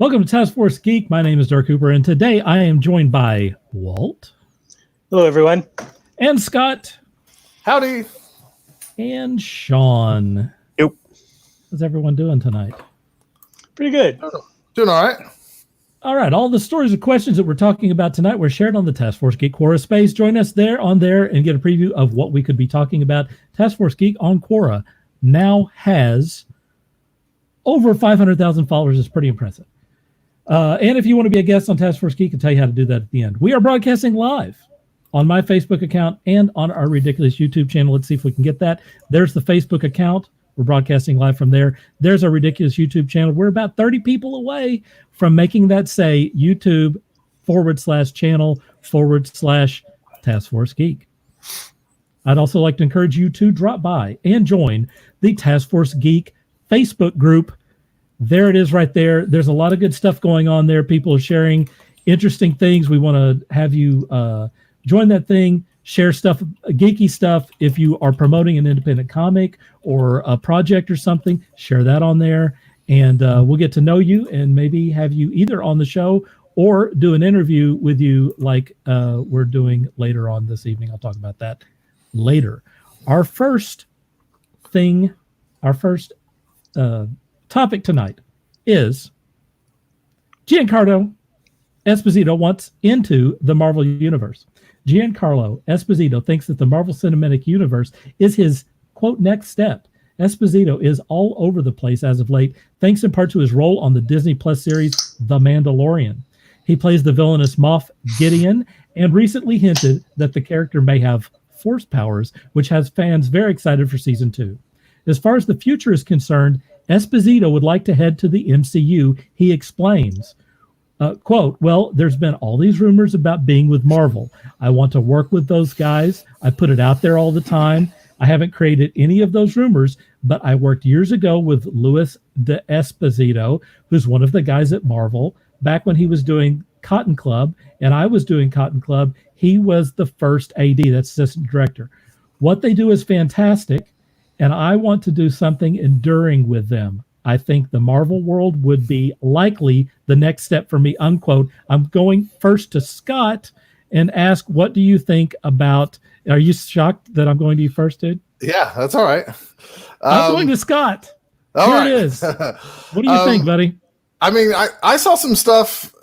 Welcome to Taskforce Geek. My name is Dirk Cooper, and today I am joined by Walt. Hello, everyone. And Scott. Howdy. And Shawn. Yep. How's everyone doing tonight? Pretty good. Doing all right. All right. All the stories and questions that we're talking about tonight were shared on the Taskforce Geek Quora space. Join us there and get a preview of what we could be talking about. Taskforce Geek on Quora now has over 500,000 followers. It's pretty impressive. And if you want to be a guest on Taskforce Geek, I'll tell you how to do that at the end. We are broadcasting live on my Facebook account and on our ridiculous YouTube channel. Let's see if we can get that. There's the Facebook account. We're broadcasting live from there. There's our ridiculous YouTube channel. We're about 30 people away from making that say YouTube/channel/Taskforce Geek. I'd also like to encourage you to drop by and join the Taskforce Geek Facebook group. There it is right there. There's a lot of good stuff going on there. People are sharing interesting things. We want to have you join that thing, share stuff, geeky stuff. If you are promoting an independent comic or a project or something, share that on there. And we'll get to know you and maybe have you either on the show or do an interview with you like we're doing later on this evening. I'll talk about that later. Our first topic tonight is Giancarlo Esposito wants into the Marvel Universe. Giancarlo Esposito thinks that the Marvel Cinematic Universe is his, quote, next step. Esposito is all over the place as of late, thanks in part to his role on the Disney Plus series The Mandalorian. He plays the villainous Moff Gideon and recently hinted that the character may have force powers, which has fans very excited for season 2. As far as the future is concerned, Esposito would like to head to the MCU. He explains, quote, well, there's been all these rumors about being with Marvel. I want to work with those guys. I put it out there all the time. I haven't created any of those rumors, but I worked years ago with Louis D'Esposito, who's one of the guys at Marvel, back when he was doing Cotton Club, and I was doing Cotton Club. He was the first AD, that's assistant director. What they do is fantastic, and I want to do something enduring with them. I think the Marvel world would be likely the next step for me, unquote. I'm going first to Scott and ask, what do you think about, are you shocked that I'm going to you first, dude? Yeah, that's all right. I'm going to Scott. Here it is. What do you think, buddy? I mean, I saw some stuff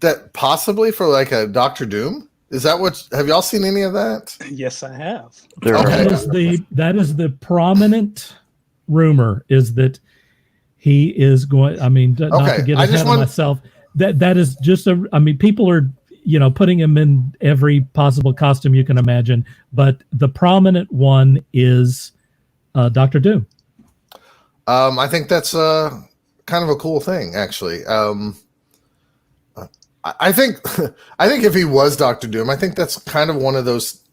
that possibly for like a Doctor Doom. Is that what, have y'all seen any of that? Yes, I have. Okay. That is the prominent rumor, is that he is going, I mean, not to get ahead of myself, that is just people are, putting him in every possible costume you can imagine, but the prominent one is Doctor Doom. I think that's kind of a cool thing, actually. I think if he was Doctor Doom, I think that's kind of one of those.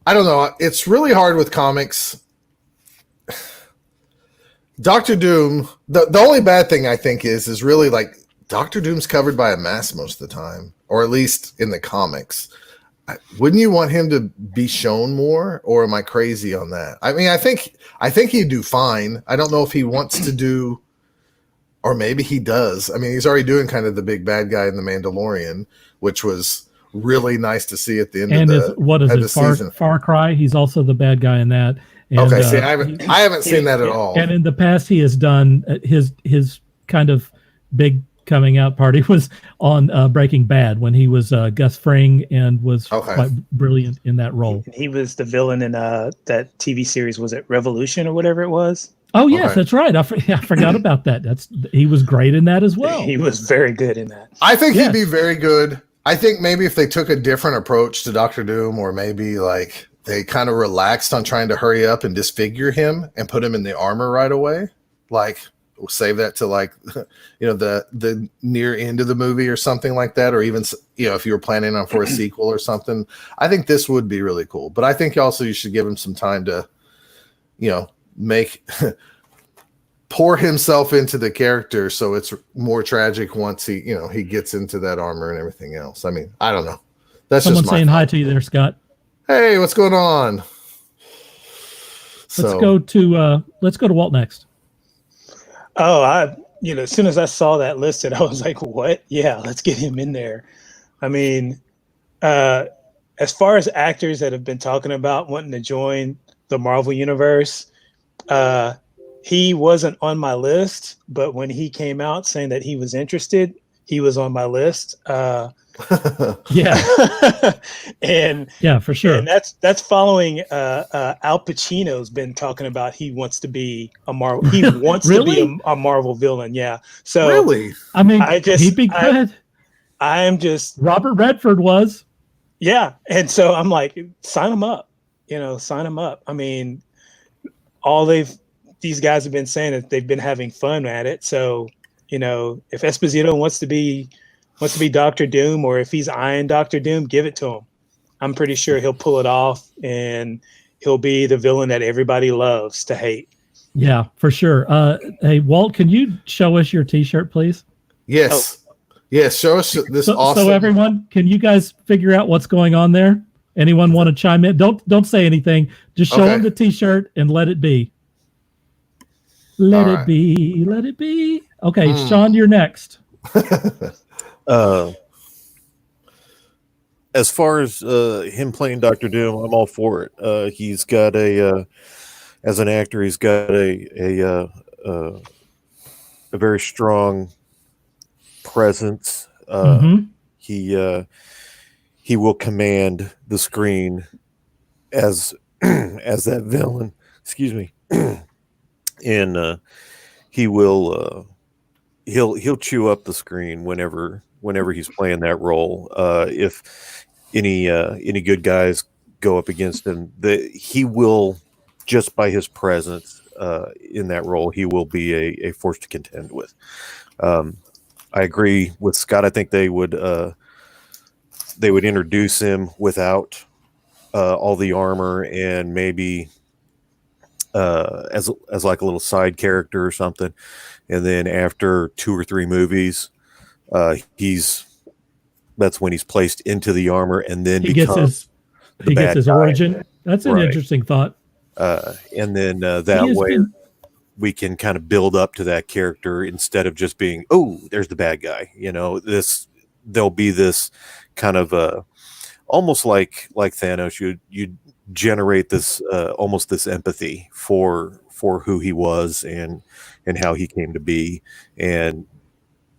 I don't know. It's really hard with comics. Doctor Doom. The only bad thing I think is really like Doctor Doom's covered by a mask most of the time, or at least in the comics. Wouldn't you want him to be shown more, or am I crazy on that? I mean, I think he'd do fine. I don't know if he wants to do. Or maybe he does. I mean, he's already doing kind of the big bad guy in The Mandalorian, which was really nice to see at the end of the season. Far Cry? He's also the bad guy in that. And, okay, see, I haven't seen that at all. And in the past, he has done his kind of big coming out party was on Breaking Bad when he was Gus Fring and was quite brilliant in that role. He was the villain in that TV series. Was it Revolution or whatever it was? Oh yes, that's right. I forgot about that. He was great in that as well. He was very good in that. I think he'd be very good. I think maybe if they took a different approach to Doctor Doom, or maybe like they kind of relaxed on trying to hurry up and disfigure him and put him in the armor right away, like we'll save that to like the near end of the movie or something like that, or even if you were planning on for a sequel or something. I think this would be really cool. But I think also you should give him some time to pour himself into the character so it's more tragic once he gets into that armor and everything else. I mean, I don't know. That's someone just my saying thought. Hi to you there, Scott. Hey, what's going on? Let's go to Walt next. Oh, as soon as I saw that listed, I was like, what? Yeah, let's get him in there. I mean, as far as actors that have been talking about wanting to join the Marvel Universe, he wasn't on my list, but when he came out saying that he was interested, he was on my list. Yeah, and yeah, for sure. And that's following Al Pacino's been talking about he wants to be a Marvel. He wants to be a Marvel villain. Yeah. So really, I mean, he'd be good. I am just Robert Redford was. Yeah, and so I'm like, sign him up. Sign him up. I mean, these guys have been saying that they've been having fun at it. So if Esposito wants to be Doctor Doom, or if he's eyeing Doctor Doom, give it to him. I'm pretty sure he'll pull it off, and he'll be the villain that everybody loves to hate. Yeah, for sure. Hey, Walt, can you show us your T-shirt, please? Yes. Yes, show us this awesome. So everyone, can you guys figure out what's going on there? Anyone want to chime in? Don't say anything. Just show them the T-shirt and let it be. Let it be. Let it be. Okay, Shawn, you're next. As far as him playing Dr. Doom, I'm all for it. He's got as an actor, he's got a very strong presence. He will command the screen as that villain. Excuse me. And he'll chew up the screen whenever he's playing that role. If any good guys go up against him, he will, just by his presence in that role, he will be a force to contend with. I agree with Scott. I think they would introduce him without all the armor, and maybe as like a little side character or something. And then after 2 or 3 movies, that's when he's placed into the armor, and then he gets his origin. That's an interesting thought. And then that way we can kind of build up to that character instead of just being, oh, there's the bad guy. There'll be this kind of almost like Thanos. You generate this almost this empathy for who he was and how he came to be, and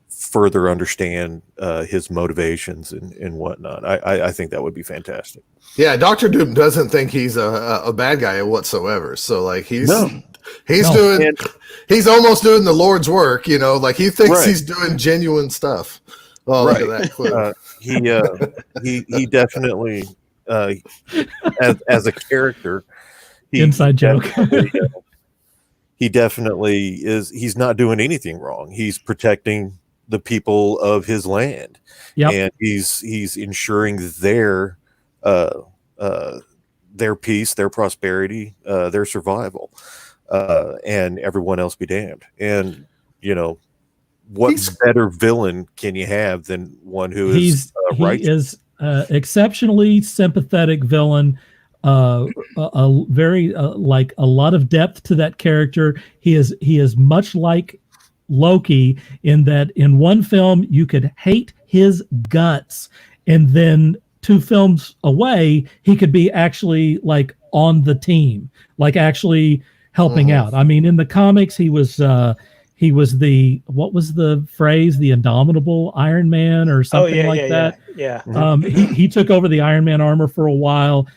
further understand his motivations and whatnot. I think that would be fantastic. Yeah, Dr. Doom doesn't think he's a bad guy whatsoever. So like he's almost doing the Lord's work, like he thinks he's doing genuine stuff. Oh, look at that clip. He definitely as a character, inside joke. He definitely is. He's not doing anything wrong. He's protecting the people of his land, and he's ensuring their peace, their prosperity, their survival, and everyone else be damned. And what better villain can you have than one who is righteous? He is exceptionally sympathetic villain. A very like a lot of depth to that character. He is much like Loki in that in one film you could hate his guts, and then 2 films away he could be actually like on the team, like actually helping out. I mean, in the comics he was the, what was the phrase, the indomitable Iron Man or something that. He took over the Iron Man armor for a while.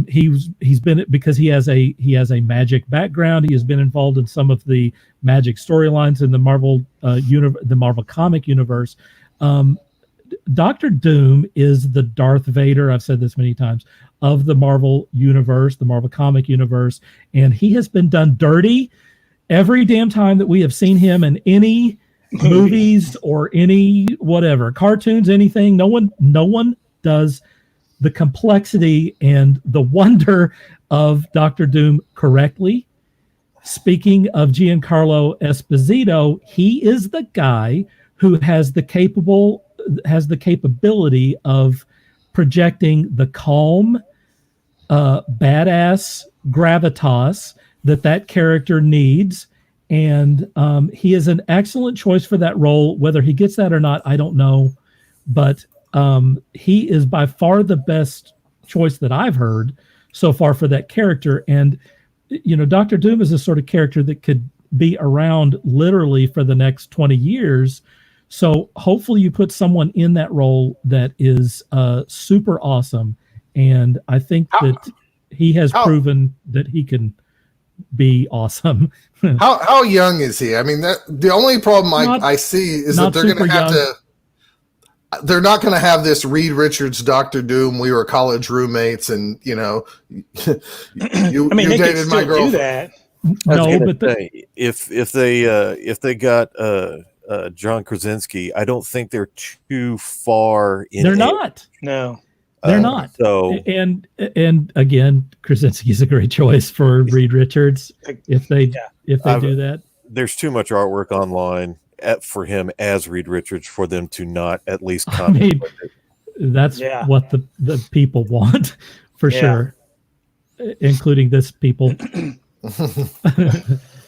He's been, because he has a magic background. He has been involved in some of the magic storylines in the Marvel the Marvel comic universe. Dr. Doom is the Darth Vader, I've said this many times, of the Marvel universe, the Marvel comic universe, and he has been done dirty every damn time that we have seen him in any movies or any whatever cartoons, anything. No one does the complexity and the wonder of Dr. Doom correctly. Speaking of Giancarlo Esposito, he is the guy who has the capability of projecting the calm, badass gravitas that character needs, and he is an excellent choice for that role. Whether he gets that or not, I don't know, but he is by far the best choice that I've heard so far for that character. And Dr. Doom is a sort of character that could be around literally for the next 20 years. So hopefully you put someone in that role that is super awesome. And I think that he has proven that he can be awesome. How young is he? I mean, the only problem I see is that they're going to have to. They're not going to have this Reed Richards, Dr. Doom. We were college roommates, and you they dated my girlfriend. Do that. No, but if they got John Krasinski, I don't think they're too far in. They're not. No. They're not. So and again, Krasinski is a great choice for Reed Richards if they do that. There's too much artwork online for him as Reed Richards for them to not at least that's what the people want for sure, including this people.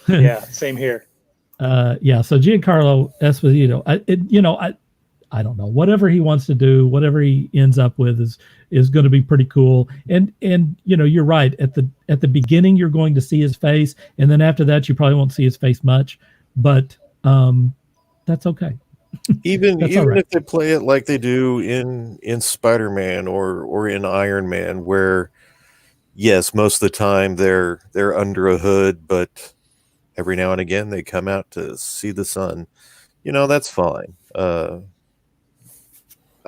Yeah, same here. So Giancarlo Esposito, I don't know, whatever he wants to do, whatever he ends up with is going to be pretty cool. And you're right, at the beginning you're going to see his face, and then after that you probably won't see his face much, but that's okay. Even if they play it like they do in Spider-Man or in Iron Man, where yes, most of the time they're under a hood, but every now and again they come out to see the sun. That's fine.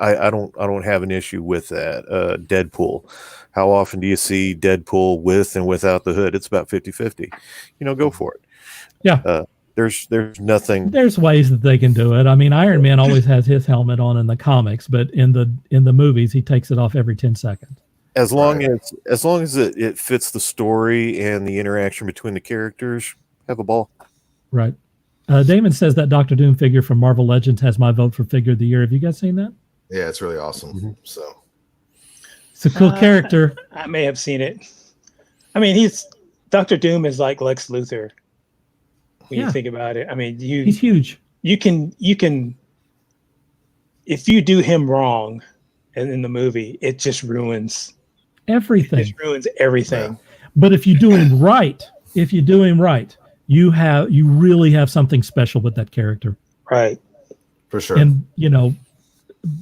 I don't have an issue with that. Deadpool. How often do you see Deadpool with and without the hood? It's about 50-50. Go for it. Yeah. There's nothing. There's ways that they can do it. I mean, Iron Man always has his helmet on in the comics, but in the movies he takes it off every 10 seconds. As long as it fits the story and the interaction between the characters, have a ball. Right. Damon says that Dr. Doom figure from Marvel Legends has my vote for figure of the year. Have you guys seen that? Yeah, it's really awesome. Mm-hmm. So it's a cool character. I may have seen it. I mean, Dr. Doom is like Lex Luthor when you think about it. I mean, he's huge. You can if you do him wrong in the movie, it just ruins everything. It just ruins everything. Yeah. But if you do him right, you really have something special with that character. Right. For sure. And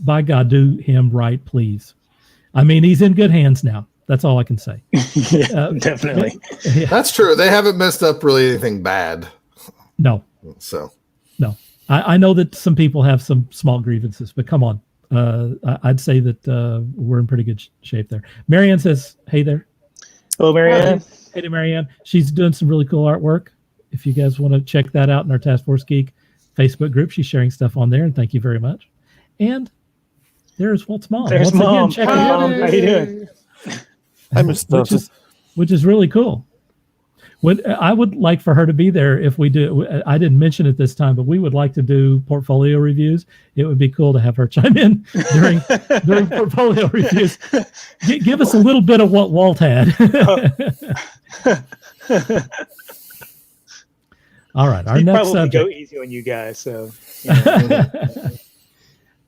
by God, do him right, please. I mean, he's in good hands now. That's all I can say. Definitely. Yeah. That's true. They haven't messed up really anything bad. No. So. No. I know that some people have some small grievances, but come on. I'd say that we're in pretty good shape there. Marianne says, hey there. Hello, Marianne. Hey to Marianne. She's doing some really cool artwork. If you guys want to check that out in our Taskforce Geek Facebook group, she's sharing stuff on there, and thank you very much. And there's Walt's mom. There's Mom. Again, Hi, Mom. How you doing? I missed which is really cool. I would like for her to be there if we do. I didn't mention it this time, but we would like to do portfolio reviews. It would be cool to have her chime in during portfolio reviews. Give us a little bit of what Walt had. All right, our next subject. Go easy on you guys. So,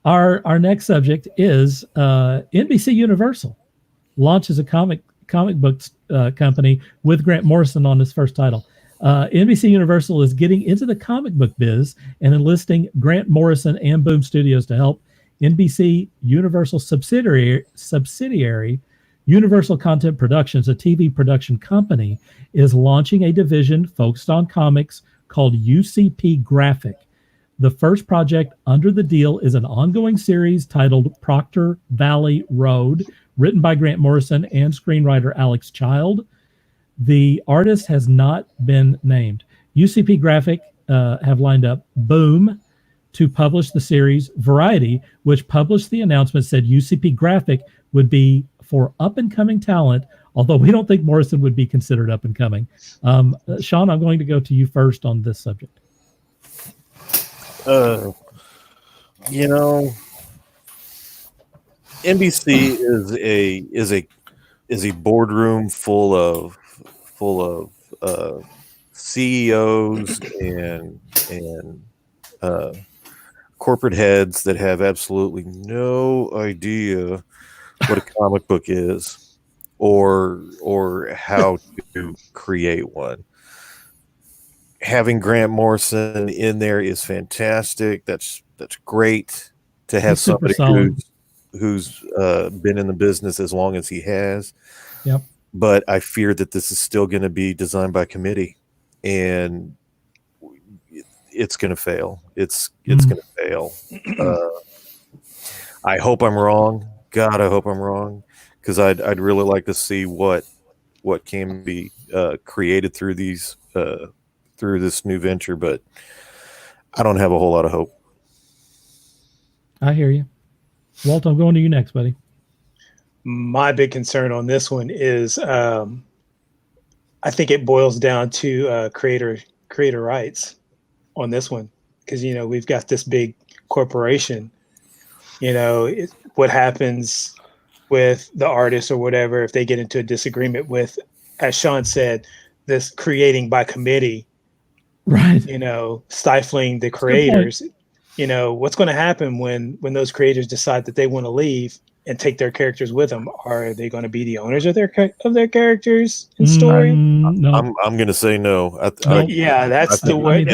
our next subject is NBC Universal launches a comic books company with Grant Morrison on his first title. NBC Universal is getting into the comic book biz and enlisting Grant Morrison and Boom Studios to help. NBC Universal subsidiary Universal Content Productions, a TV production company, is launching a division focused on comics called UCP Graphic. The first project under the deal is an ongoing series titled Proctor Valley Road, written by Grant Morrison and screenwriter Alex Child. The artist has not been named. UCP Graphic have lined up Boom to publish the series. Variety, which published the announcement, said UCP Graphic would be for up-and-coming talent, although we don't think Morrison would be considered up-and-coming. Shawn, I'm going to go to you first on this subject. NBC is a boardroom full of CEOs and corporate heads that have absolutely no idea what a comic book is or how to create one. Having Grant Morrison in there is fantastic. That's great to have He's super somebody solid. who's been in the business as long as he has. Yep. But I fear that this is still going to be designed by committee, and it's going to fail. It's going to fail. I hope I'm wrong. God, I hope I'm wrong, because I'd really like to see what can be created through these through this new venture, but I don't have a whole lot of hope. I hear you. Walt, I'm going to you next, buddy. My big concern on this one is I think it boils down to creator rights on this one, because we've got this big corporation. What happens with the artist or whatever if they get into a disagreement with, as Shawn said, this creating by committee, right? stifling the creators. What's going to happen when those creators decide that they want to leave and take their characters with them? Are they going to be the owners of their characters and story? No. I'm going to say no. That's the way.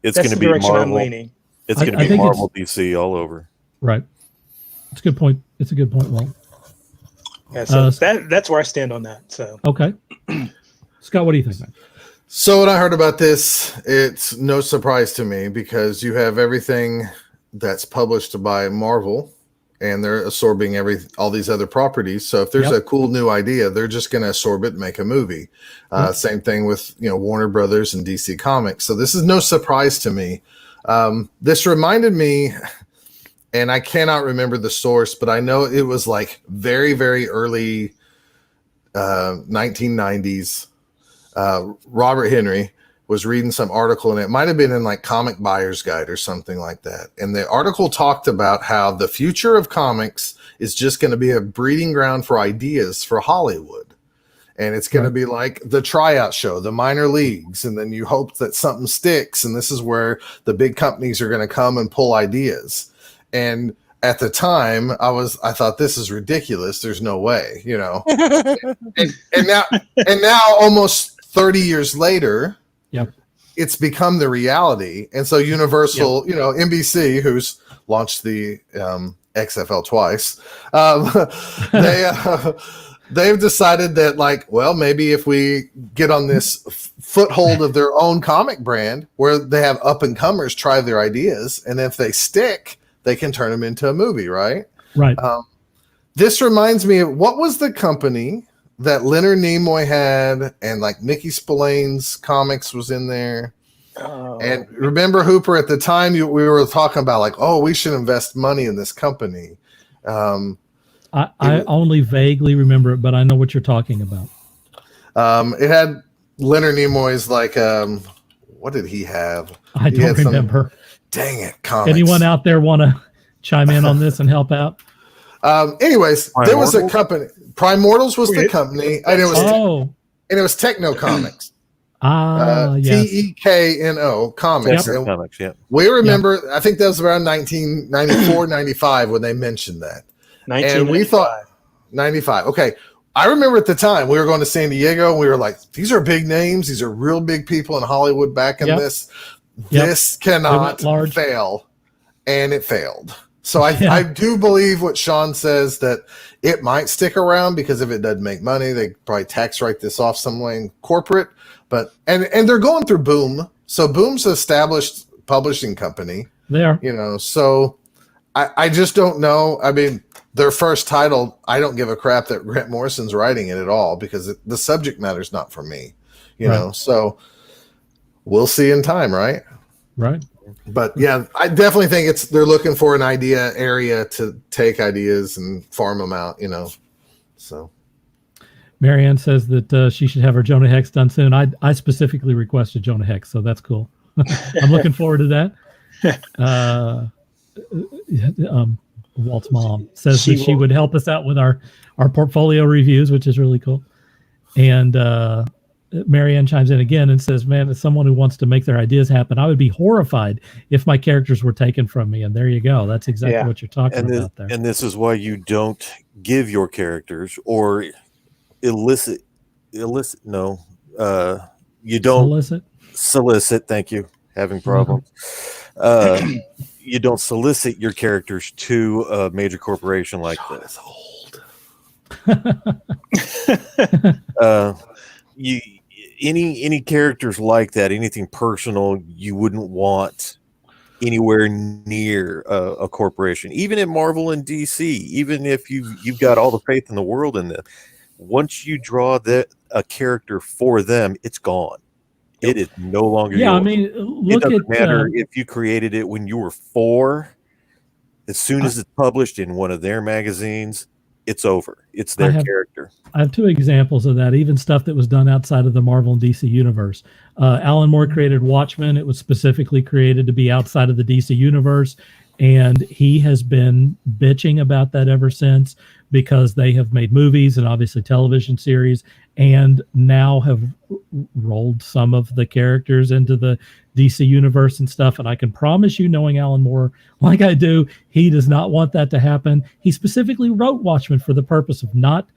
It's going to be direction Marvel. I'm leaning. It's going to be Marvel, DC all over. Right. It's a good point. It's a good point, Walt. Yeah, so that's where I stand on that. So okay, Scott, what do you think, man? So when I heard about this, it's no surprise to me, because you have everything that's published by Marvel, and they're absorbing all these other properties. So if there's a cool new idea, they're just going to absorb it and make a movie. Same thing with Warner Brothers and DC Comics. So this is no surprise to me. This reminded me, and I cannot remember the source, but I know it was like very, very early 1990s. Robert Henry was reading some article, and it might have been in like Comic Buyer's Guide or something like that. And the article talked about how the future of comics is just going to be a breeding ground for ideas for Hollywood. And it's going to be like the tryout show, the minor leagues. And then you hope that something sticks. And this is where the big companies are going to come and pull ideas. And at the time, I thought, this is ridiculous. There's no way, and now almost 30 years later, it's become the reality. And so Universal, NBC, who's launched the XFL twice, they've decided that maybe if we get on this foothold of their own comic brand where they have up and comers try their ideas, and if they stick, they can turn them into a movie, right? Right. This reminds me of, what was the company that Leonard Nimoy had, and like Mickey Spillane's comics was in there? And remember, Hooper, at the time we were talking about we should invest money in this company. I only vaguely remember it, but I know what you're talking about. It had Leonard Nimoy's what did he have? I don't remember. Dang it, comics. Anyone out there want to chime in on this and help out? Anyways, there was a company. Primordials was the company, and it was Techno Comics. Yes. TEKNO Comics. Yep. Comics, yeah. We remember, I think that was around 1994, 95 when they mentioned that. And we thought 95. Okay. I remember at the time we were going to San Diego, and we were like, these are big names. These are real big people in Hollywood back in this. This cannot fail. And it failed. So I do believe what Shawn says, that it might stick around, because if it doesn't make money, they probably tax write this off some way in corporate. But and they're going through Boom. So Boom's an established publishing company. They are. So I just don't know. I mean, their first title, I don't give a crap that Grant Morrison's writing it at all, because the subject matter is not for me. You know, so we'll see in time, right? Right. But yeah, I definitely think they're looking for an idea area to take ideas and farm them out, So Marianne says that she should have her Jonah Hex done soon. I specifically requested Jonah Hex, so that's cool. I'm looking forward to that. Walt's mom says she would help us out with our portfolio reviews, which is really cool. And Marianne chimes in again and says, man, as someone who wants to make their ideas happen, I would be horrified if my characters were taken from me. And there you go. That's exactly what you're talking about there. And this is why you don't give your characters or elicit. No, you don't solicit. Thank you. Having problems. You don't solicit your characters to a major corporation like Shawn this. is old. Any characters like that, anything personal, you wouldn't want anywhere near a corporation. Even in Marvel and DC, even if you've got all the faith in the world in them, once you draw a character for them, it's gone. It is no longer yours. I mean, look it doesn't at matter if you created it when you were 4. As soon as it's published in one of their magazines, it's over. It's their character. I have 2 examples of that, even stuff that was done outside of the Marvel and DC universe. Alan Moore created Watchmen. It was specifically created to be outside of the DC universe. And he has been bitching about that ever since, because they have made movies and obviously television series, and now have rolled some of the characters into the DC universe and stuff. And I can promise you, knowing Alan Moore like I do, he does not want that to happen. He specifically wrote Watchmen for the purpose of not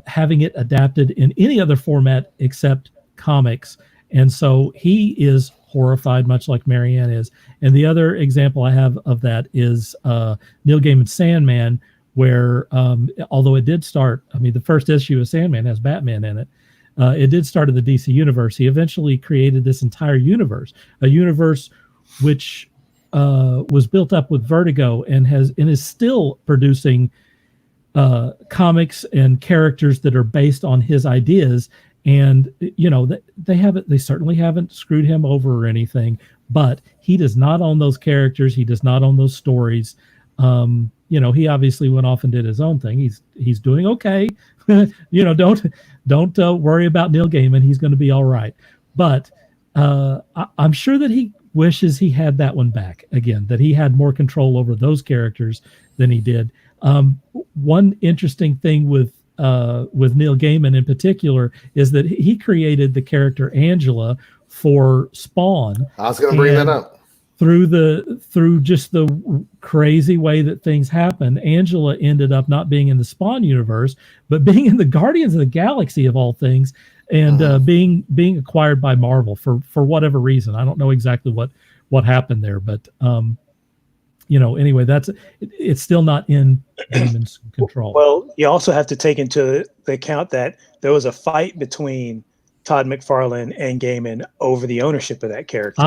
having it adapted in any other format except comics. And so he is horrified, much like Marianne is. And the other example I have of that is Neil Gaiman's Sandman, where although it did start, I mean, the first issue of Sandman has Batman in it. It did start in the DC universe. He eventually created this entire universe, a universe which was built up with Vertigo and is still producing comics and characters that are based on his ideas. And they certainly haven't screwed him over or anything, but he does not own those characters. He does not own those stories. He obviously went off and did his own thing. He's doing okay. Don't worry about Neil Gaiman. He's going to be all right. But I'm sure that he wishes he had that one back again, that he had more control over those characters than he did. One interesting thing with Neil Gaiman in particular is that he created the character Angela for Spawn. I was going to bring that up. Through just the crazy way that things happen, Angela ended up not being in the Spawn universe, but being in the Guardians of the Galaxy of all things, and being acquired by Marvel for whatever reason. I don't know exactly what happened there, but anyway, it's still not in Gaiman's control. Well, you also have to take into the account that there was a fight between Todd McFarlane and Gaiman over the ownership of that character.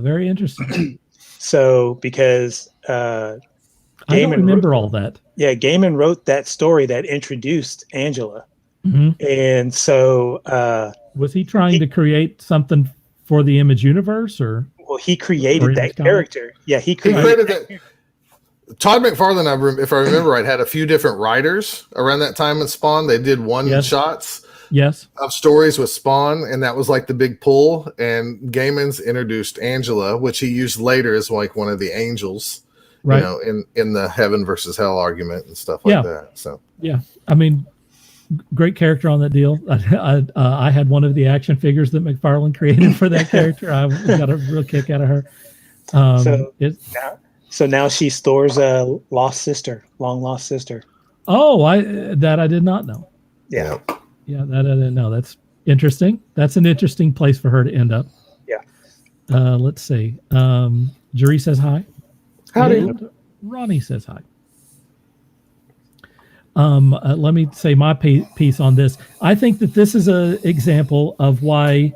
Very interesting. So, because I don't remember all that. Yeah, Gaiman wrote that story that introduced Angela. Mm-hmm. And so... was he trying to create something for the Image universe, or... Well, he created that character. Yeah, he created that. Todd McFarlane, if I remember right, had a few different writers around that time in Spawn. They did one-shots of stories with Spawn, and that was like the big pull. And Gaiman's introduced Angela, which he used later as like one of the angels, right? In the heaven versus hell argument and stuff like that. So I mean, great character on that deal. I had one of the action figures that McFarlane created for that character. I got a real kick out of her. So now she stores a long lost sister. Oh, I did not know. Yeah, that I didn't know. That's interesting. That's an interesting place for her to end up. Yeah. Let's see. Jerry says hi. Howdy. Ronnie says hi. Let me say my piece on this. I think that this is an example of why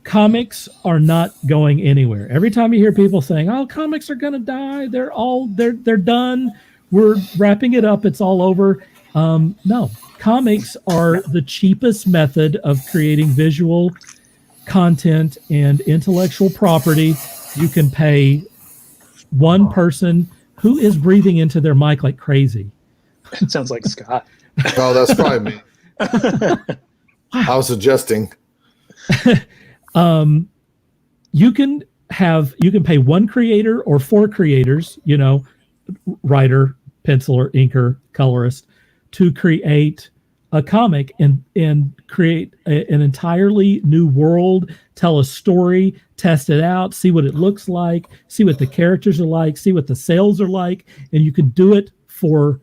comics are not going anywhere. Every time you hear people saying, "Oh, comics are going to die. They're done. We're wrapping it up. It's all over." No, comics are the cheapest method of creating visual content and intellectual property. You can pay one person who is breathing into their mic like crazy. It sounds like Scott. Oh, that's probably me. I was adjusting. You can pay one creator or 4 creators, writer, penciler, inker, colorist, to create a comic and create an entirely new world, tell a story, test it out, see what it looks like, see what the characters are like, see what the sales are like, and you can do it for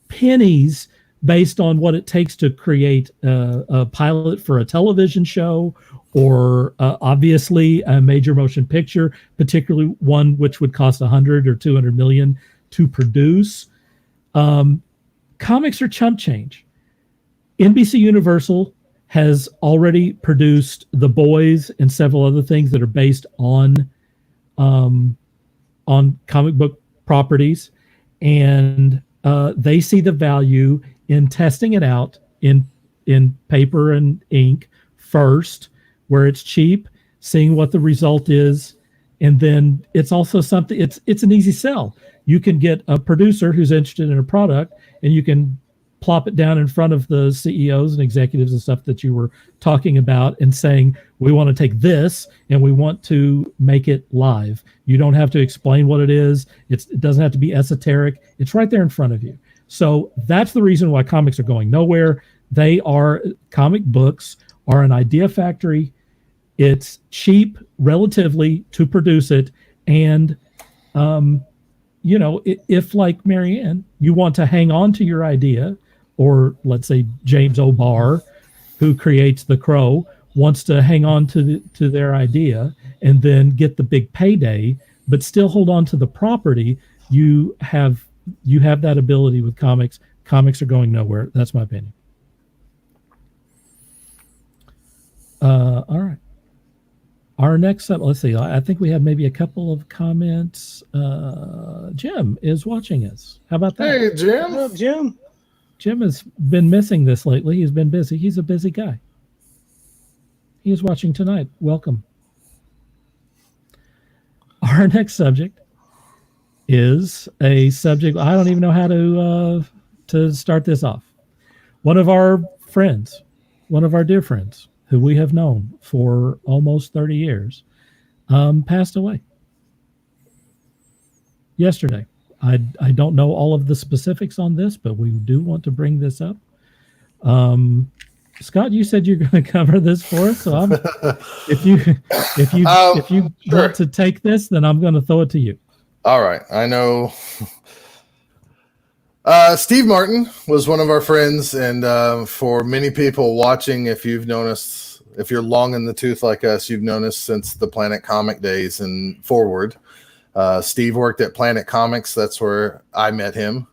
pennies based on what it takes to create a pilot for a television show, or obviously a major motion picture, particularly one which would cost 100 or 200 million to produce. Comics are chump change. NBC Universal has already produced The Boys and several other things that are based on comic book properties, and they see the value in testing it out in paper and ink first, where it's cheap, seeing what the result is, and then it's also something. It's an easy sell. You can get a producer who's interested in a product, and you can plop it down in front of the CEOs and executives and stuff that you were talking about and saying, we want to take this and we want to make it live. You don't have to explain what it is. It doesn't have to be esoteric. It's right there in front of you. So that's the reason why comics are going nowhere. Comic books are an idea factory. It's cheap relatively to produce it. And, if like Marianne, you want to hang on to your idea, or let's say James O'Barr, who creates The Crow, wants to hang on to their idea and then get the big payday, but still hold on to the property, you have that ability with comics. Comics are going nowhere. That's my opinion. All right. Our next up, let's see. I think we have maybe a couple of comments. Jim is watching us. How about that? Hey, Jim. What up, Jim? Jim has been missing this lately. He's been busy. He's a busy guy. He is watching tonight. Welcome. Our next subject is a subject I don't even know how to start this off. One of our friends, one of our dear friends, who we have known for almost 30 years, passed away yesterday. I don't know all of the specifics on this, but we do want to bring this up. Scott, you said you're going to cover this for us, so if you Sure. want to take this, then I'm going to throw it to you. All right. I know Steve Martin was one of our friends, and for many people watching, if you've known us, if you're long in the tooth like us, you've known us since the Planet Comic days and forward. Steve worked at Planet Comics. That's where I met him.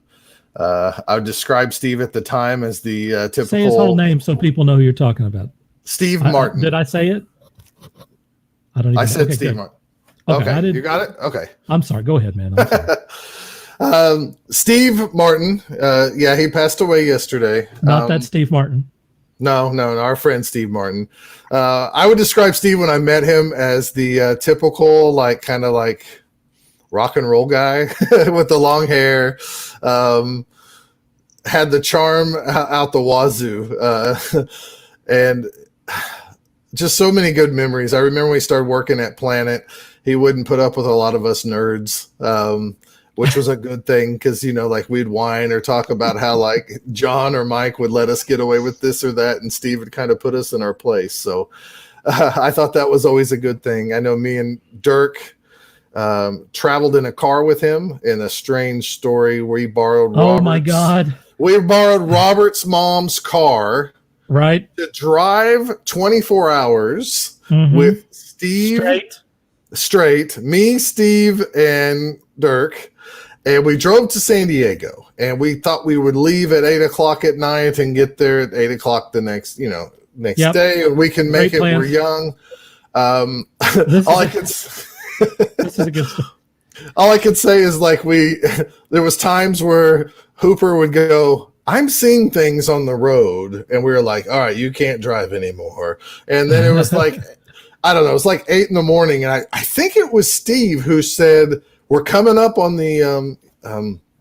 I would describe Steve at the time as the typical... Say his whole name so people know who you're talking about. Steve Martin. Did I say it? I don't even I said okay, Steve good. Martin. Okay, Okay, you got it? Okay. I'm sorry. Go ahead, man. I'm sorry. Steve Martin, he passed away yesterday. Not that Steve Martin. No, our friend Steve Martin. I would describe Steve when I met him as the typical, kind of rock and roll guy with the long hair. Had the charm out the wazoo, and just so many good memories. I remember when we started working at Planet, he wouldn't put up with a lot of us nerds, which was a good thing because, we'd whine or talk about how John or Mike would let us get away with this or that, and Steve would kind of put us in our place. So I thought that was always a good thing. I know me and Dirk traveled in a car with him in a strange story where he borrowed we borrowed Robert's mom's car, right, to drive 24 hours with Steve straight, me, Steve, and Dirk, and we drove to San Diego, and we thought we would leave at 8:00 at night and get there at 8:00 the next day, and we can make it. We're young. This is a good story. All I could say is there was times where Hooper would go, I'm seeing things on the road, and we were like, all right, you can't drive anymore. And then it was I don't know, it was 8 a.m, and I think it was Steve who said, we're coming up on the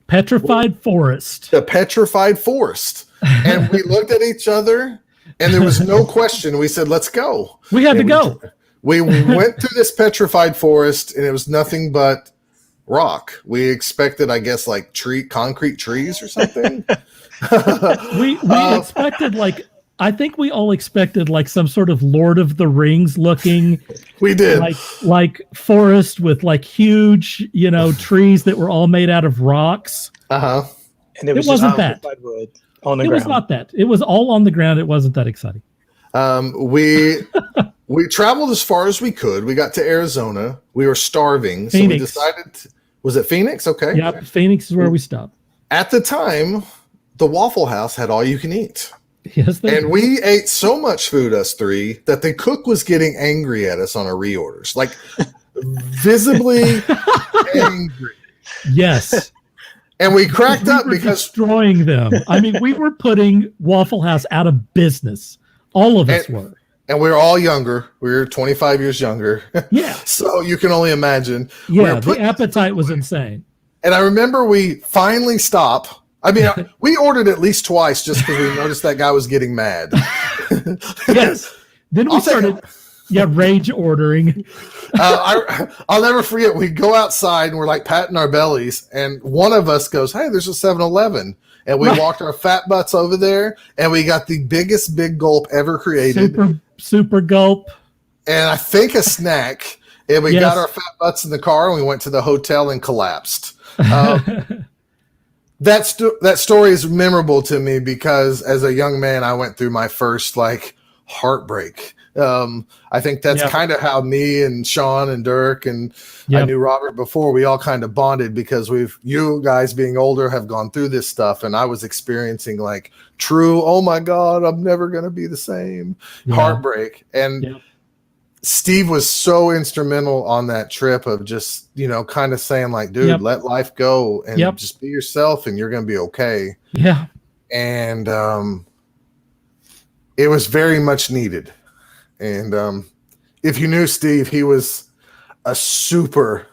petrified forest. The petrified forest. And we looked at each other, and there was no question. We said, let's go. We had to go. We went through this petrified forest, and it was nothing but rock. We expected, I guess, concrete trees or something. We expected like I think we all expected like some sort of Lord of the Rings looking We did. like forest with like huge, trees that were all made out of rocks. Uh-huh. And it was wasn't just that. wood on the It ground. was not that. It was all on the ground. It wasn't that exciting. We traveled as far as we could. We got to Arizona. We were starving, so we Phoenix. decided. Was it Phoenix? Okay. Yep, Phoenix is where we stopped. At the time, the Waffle House had all you can eat. Yes, they And we ate so much food, us three, that the cook was getting angry at us on our reorders. Like, visibly angry. Yes. And we cracked We up were because destroying them. I mean, we were putting Waffle House out of business. All of us were. and we were all younger. We were 25 years younger. Yeah. So you can only imagine. Yeah, the appetite was insane. And I remember we finally stopped. I mean, we ordered at least twice just because we noticed that guy was getting mad. Yes. Then we started rage ordering. I'll never forget. We go outside and we're like patting our bellies, and one of us goes, "Hey, there's a 7-Eleven." And we walked our fat butts over there, and we got the biggest big gulp ever created. Super gulp. And I think a snack. And we got our fat butts in the car, and we went to the hotel and collapsed. That story is memorable to me because as a young man, I went through my first heartbreak. I think that's kind of how me and Shawn and Dirk and I knew Robert before, we all kind of bonded because you guys being older have gone through this stuff, and I was experiencing true, oh my God, I'm never going to be the same heartbreak. And Steve was so instrumental on that trip of just, kind of saying dude, let life go and just be yourself and you're going to be okay. Yeah. And it was very much needed. And if you knew Steve, he was a super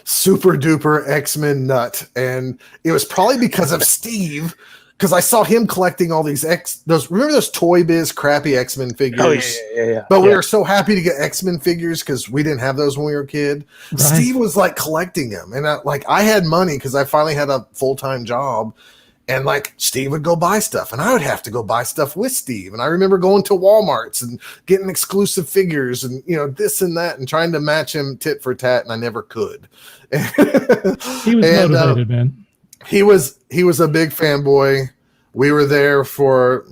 duper X-Men nut. And it was probably because of Steve, because I saw him collecting all these remember those Toy Biz crappy X-Men figures? Oh, yeah. But we were so happy to get X-Men figures because we didn't have those when we were a kid. Right. Steve was collecting them. And I had money because I finally had a full-time job. And Steve would go buy stuff, and I would have to go buy stuff with Steve. And I remember going to Walmart's and getting exclusive figures and, this and that and trying to match him tit for tat. And I never could. He was motivated, man. He was a big fanboy. We were there for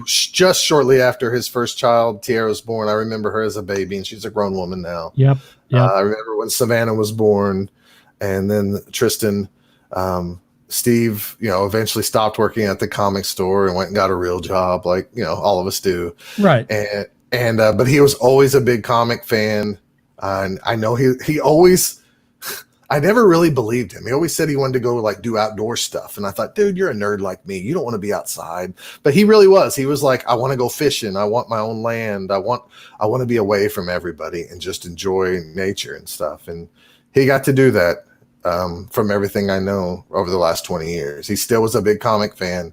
just shortly after his first child, Tiara, was born. I remember her as a baby, and she's a grown woman now. Yep. I remember when Savannah was born, and then Tristan. Steve, eventually stopped working at the comic store and went and got a real job, all of us do. Right. And but he was always a big comic fan. And I know he always, I never really believed him. He always said he wanted to go do outdoor stuff. And I thought, dude, you're a nerd like me. You don't want to be outside. But he really was. He was I want to go fishing. I want my own land. I want to be away from everybody and just enjoy nature and stuff. And he got to do that. From everything I know over the last 20 years, he still was a big comic fan,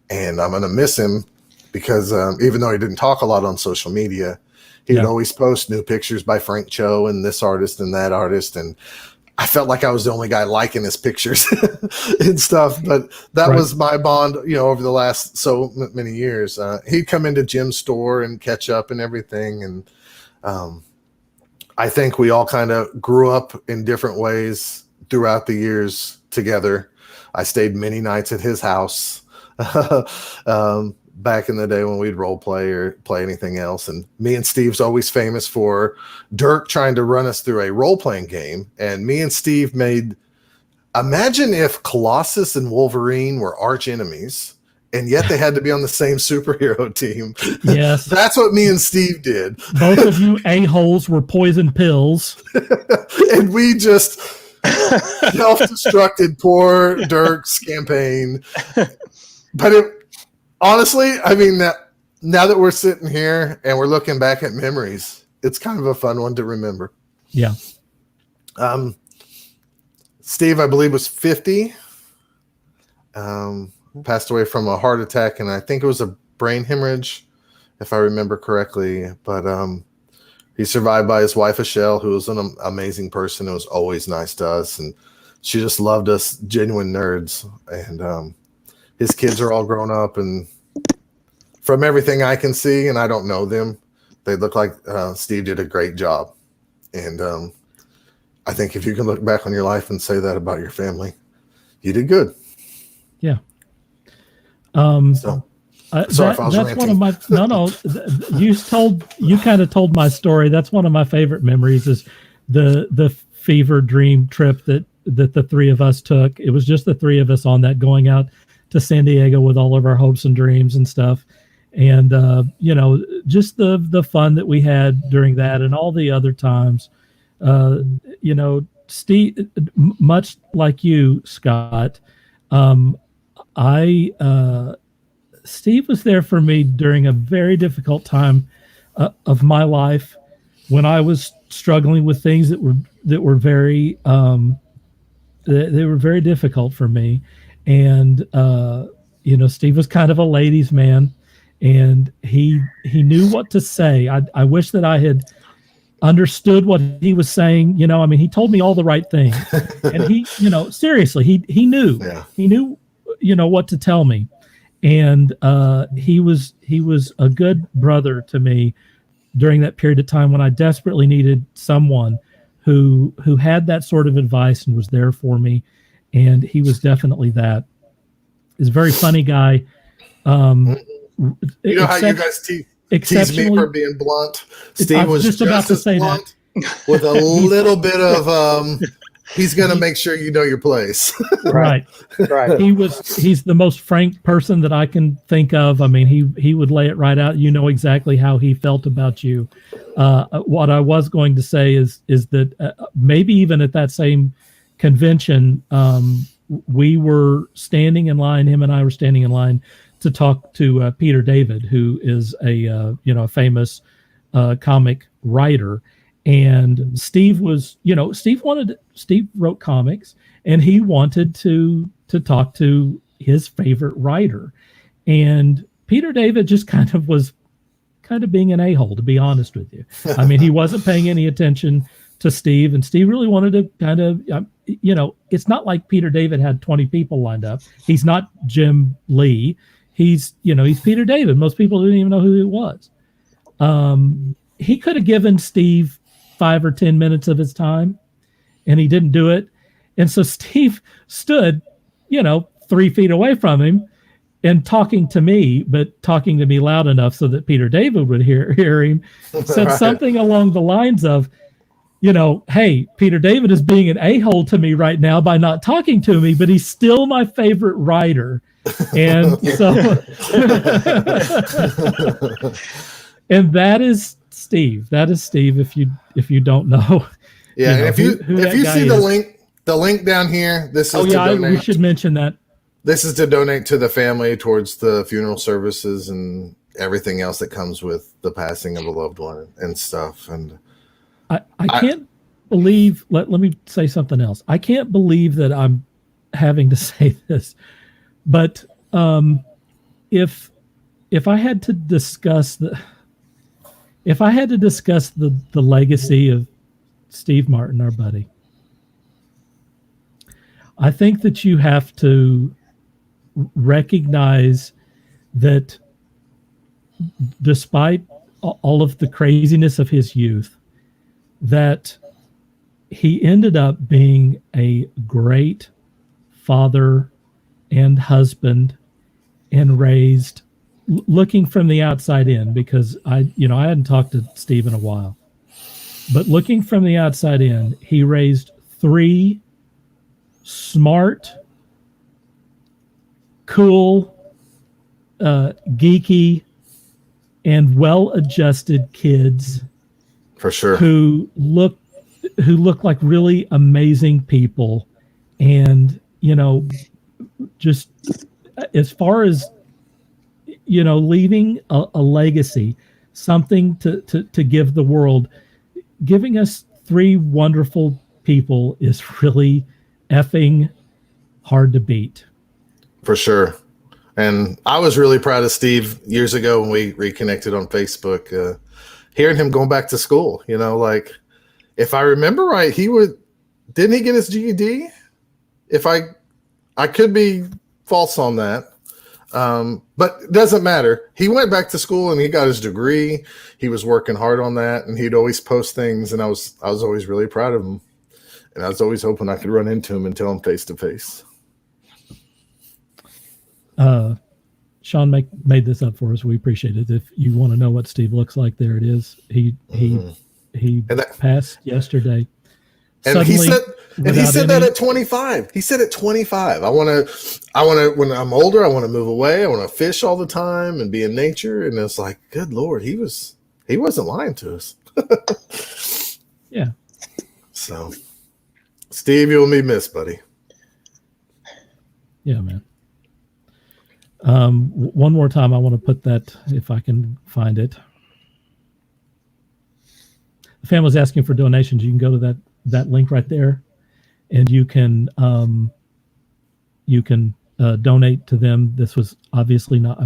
and I'm going to miss him because even though he didn't talk a lot on social media, he would always post new pictures by Frank Cho and this artist and that artist. And I felt like I was the only guy liking his pictures and stuff, but that was my bond, over the last so many years. He'd come into Jim's store and catch up and everything. And I think we all kind of grew up in different ways throughout the years together. I stayed many nights at his house back in the day when we'd role play or play anything else. And me and Steve's always famous for Dirk trying to run us through a role-playing game. And me and Steve imagine if Colossus and Wolverine were arch enemies, and yet they had to be on the same superhero team. Yes. That's what me and Steve did. Both of you a-holes were poison pills. And we just self-destructed poor Dirk's campaign. But honestly, I mean, now that we're sitting here and we're looking back at memories, it's kind of a fun one to remember. Yeah. Steve, I believe, was 50. Passed away from a heart attack, and I think it was a brain hemorrhage, if I remember correctly. But he survived by his wife, Michelle, who was an amazing person and was always nice to us. And she just loved us, genuine nerds. And his kids are all grown up, and from everything I can see, and I don't know them, they look like Steve did a great job. And I think if you can look back on your life and say that about your family, you did good. Yeah. So sorry if I was that's ranting. one of my you kind of told my story. That's one of my favorite memories is the fever dream trip that the three of us took. It was just the three of us on that, going out to San Diego with all of our hopes and dreams and stuff. And just the fun that we had during that and all the other times. Steve, much like you, Scott, Steve was there for me during a very difficult time of my life when I was struggling with things that were very they were very difficult for me. And Steve was kind of a ladies' man, and he knew what to say. I wish that I had understood what he was saying. He told me all the right things, and he seriously, he knew. Yeah. He knew what to tell me. And he was a good brother to me during that period of time when I desperately needed someone who had that sort of advice and was there for me. And he was definitely that. He's a very funny guy. How you guys tease me for being blunt? Steve was just about to say blunt that. With a little bit of he's going to make sure you know your place. Right. He's the most frank person that I can think of. He would lay it right out. Exactly how he felt about you. What I was going to say is that maybe even at that same convention, we were standing in line. Him and I were standing in line to talk to Peter David, who is a famous comic writer. And Steve was, Steve wrote comics, and he wanted to talk to his favorite writer. And Peter David just kind of being an a-hole, to be honest with you. He wasn't paying any attention to Steve, and Steve really wanted to kind of, it's not like Peter David had 20 people lined up. He's not Jim Lee. He's Peter David. Most people didn't even know who he was. He could have given Steve 5 or 10 minutes of his time, and he didn't do it. And so Steve stood, 3 feet away from him and talking to me loud enough so that Peter David would hear him, said right. Something along the lines of, hey, Peter David is being an a-hole to me right now by not talking to me, but he's still my favorite writer. And so, and that is Steve. That is Steve. If you don't know, yeah. And if you see the link down here, this is to donate. We should mention that. This is to donate to the family towards the funeral services and everything else that comes with the passing of a loved one and stuff. And I can't believe. Let me say something else. I can't believe that I'm having to say this, but if I had to discuss the legacy of Steve Martin, our buddy, I think that you have to recognize that despite all of the craziness of his youth, that he ended up being a great father and husband, and raised, looking from the outside in, because I hadn't talked to Steve in a while, but looking from the outside in, he raised 3 smart, cool, geeky, and well-adjusted kids, for sure, who look like really amazing people. And just as far as leaving a legacy, something to give the world, giving us 3 wonderful people is really effing hard to beat. For sure. And I was really proud of Steve years ago when we reconnected on Facebook, hearing him going back to school. If I remember right, didn't he get his GED? If I could be false on that, But it doesn't matter. He went back to school and he got his degree. He was working hard on that, and he'd always post things, and I was always really proud of him. And I was always hoping I could run into him and tell him face to face. Shawn made this up for us. We appreciate it. If you want to know what Steve looks like, there it is. He passed yesterday. And he said that at 25. He said at 25, I want to, when I'm older, I want to move away. I want to fish all the time and be in nature. And it's like, good Lord, he wasn't lying to us. Yeah. So, Steve, you'll be missed, buddy. Yeah, man. One more time, I want to put that, if I can find it. The family's asking for donations. You can go to that link right there, and you can donate to them. This was obviously not,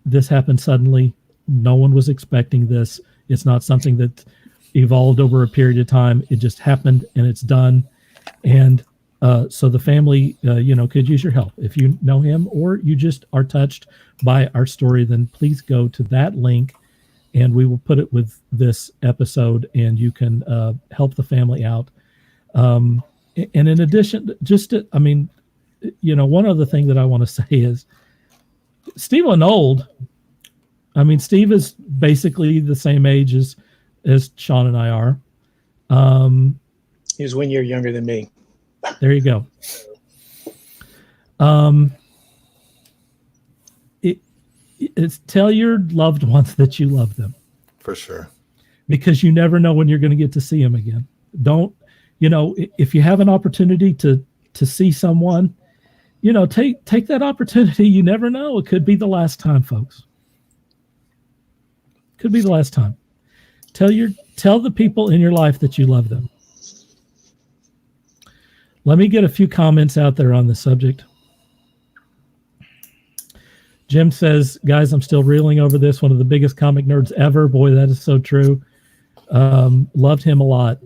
this happened suddenly. No one was expecting this. It's not something that evolved over a period of time. It just happened, and it's done. And so the family, could use your help. If you know him or you just are touched by our story, then please go to that link, and we will put it with this episode, and you can help the family out. And in addition, one other thing that I want to say is Steve and old. Steve is basically the same age as Shawn and I are. He was 1 year younger than me. There you go. It's tell your loved ones that you love them. For sure. Because you never know when you're going to get to see them again. Don't, if you have an opportunity to see someone, take that opportunity. You never know. It could be the last time, folks. Could be the last time. Tell the people in your life that you love them. Let me get a few comments out there on the subject. Jim says, guys, I'm still reeling over this. One of the biggest comic nerds ever. Boy, that is so true. Loved him a lot.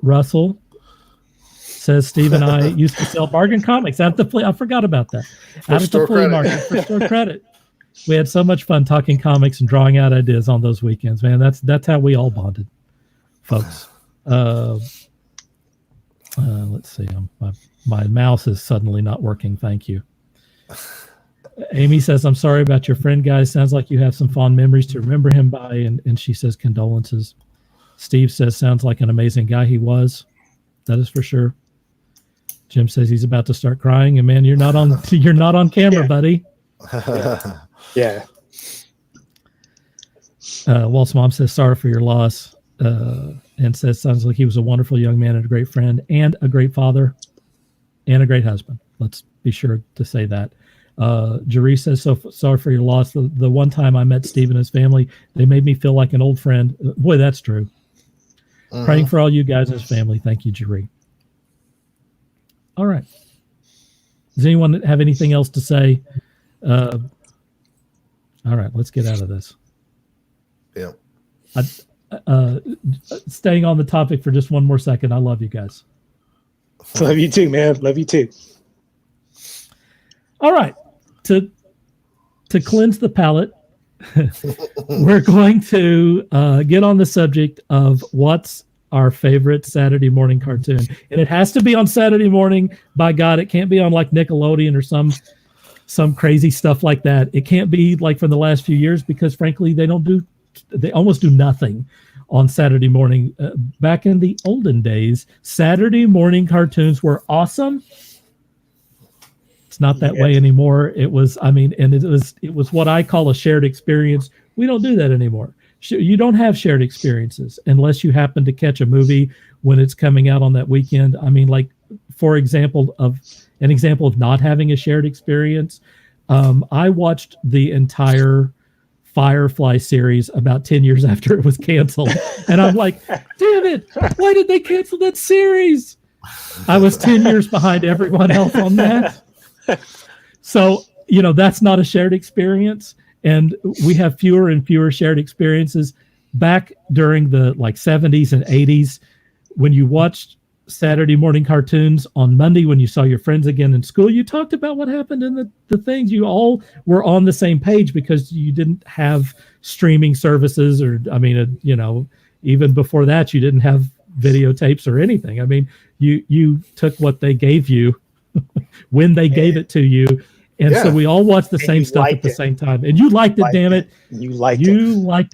Russell says, Steve and I used to sell bargain comics at the flea. I forgot about that. Out at the flea market for store credit. We had so much fun talking comics and drawing out ideas on those weekends, man. That's how we all bonded, folks. Let's see. My mouse is suddenly not working. Thank you. Amy says, I'm sorry about your friend, guys. Sounds like you have some fond memories to remember him by. And she says, condolences. Steve says, sounds like an amazing guy he was. That is for sure. Jim says he's about to start crying. And man, you're not on camera, Yeah. buddy. Yeah. Walt's mom says, sorry for your loss. And says, sounds like he was a wonderful young man and a great friend and a great father and a great husband. Let's be sure to say that. Jerry says, so sorry for your loss. The one time I met Steve and his family, they made me feel like an old friend. Boy, that's true. Praying for all you guys and his family. Thank you, Jerry. All right. Does anyone have anything else to say? All right, let's get out of this. Yeah. Staying on the topic for just one more second. I love you guys. Love you too, man. Love you too. All right. To cleanse the palate, we're going to get on the subject of what's our favorite Saturday morning cartoon. And it has to be on Saturday morning. By God, it can't be on like Nickelodeon or some crazy stuff like that. It can't be like from the last few years because frankly, they almost do nothing on Saturday morning. Back in the olden days, Saturday morning cartoons were awesome. It's not that way anymore. It was what I call a shared experience. We don't do that anymore. You don't have shared experiences unless you happen to catch a movie when it's coming out on that weekend. For example, of not having a shared experience, I watched the entire Firefly series about 10 years after it was canceled. And I'm like, damn it, why did they cancel that series? I was 10 years behind everyone else on that. So, that's not a shared experience. And we have fewer and fewer shared experiences. Back during the 70s and 80s, when you watched Saturday morning cartoons on Monday when you saw your friends again in school, you talked about what happened in the things. You all were on the same page because you didn't have streaming services, or even before that, you didn't have videotapes or anything. I mean, you took what they gave you when they gave it to you. And so we all watched the same stuff at the same time. And you liked it, damn it. You liked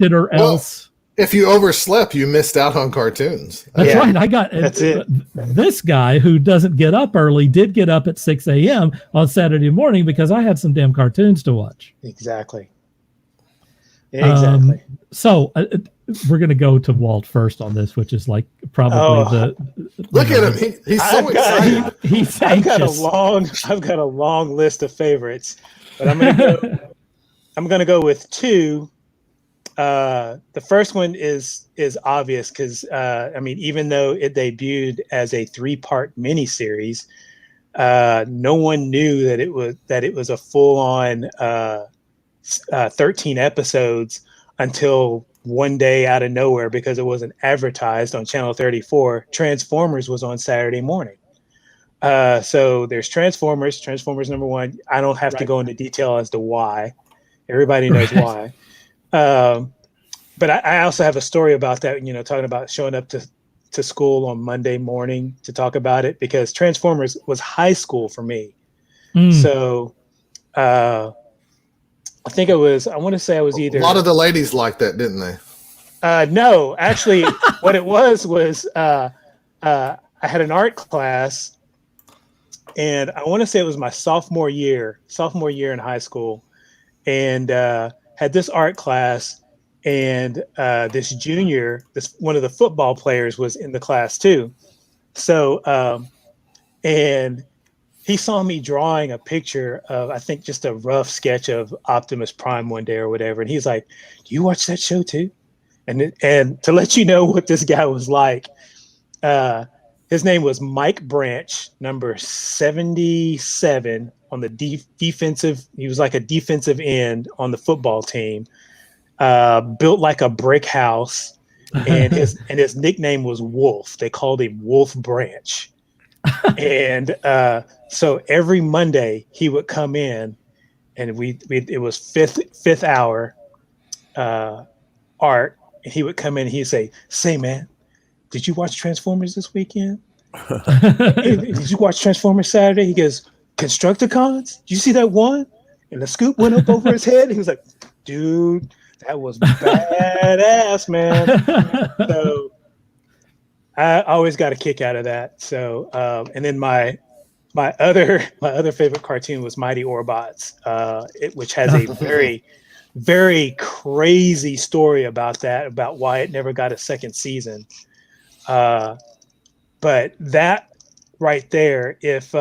it or else. If you overslept, you missed out on cartoons. That's right. That's it. This guy who doesn't get up early did get up at 6 a.m. on Saturday morning because I had some damn cartoons to watch. Exactly. So we're going to go to Walt first on this, which is like probably look at him. He's so excited. He's I've got a long list of favorites, but I'm going to go with two. The first one is obvious because even though it debuted as a 3-part miniseries, no one knew that it was a full-on 13 episodes until one day out of nowhere, because it wasn't advertised on Channel 34. Transformers was on Saturday morning. So there's Transformers number one. I don't have to go into detail as to why. Everybody knows why. But I also have a story about that, talking about showing up to school on Monday morning to talk about it, because Transformers was high school for me. So I want to say I was either... A lot of the ladies liked that, didn't they? No, actually, what it was I had an art class, and I want to say it was my sophomore year in high school, and had this art class, and this junior, one of the football players was in the class too. So, and he saw me drawing a picture of, I think, just a rough sketch of Optimus Prime one day or whatever. And he's like, "Do you watch that show too?" And to let you know what this guy was like, his name was Mike Branch, number 77 on the defensive. He was like a defensive end on the football team, built like a brick house. And his nickname was Wolf. They called him Wolf Branch. And so every Monday he would come in, and it was fifth hour art, and he would come in and he'd say, man, did you watch Transformers this weekend? Did you watch Transformers Saturday? He goes, Constructicons? Did you see that one? And the scoop went up over his head. He was like, dude, that was badass, man. So I always got a kick out of that. So, and then my other favorite cartoon was Mighty Orbots, which has a very, very crazy story about why it never got a second season. But that right there, if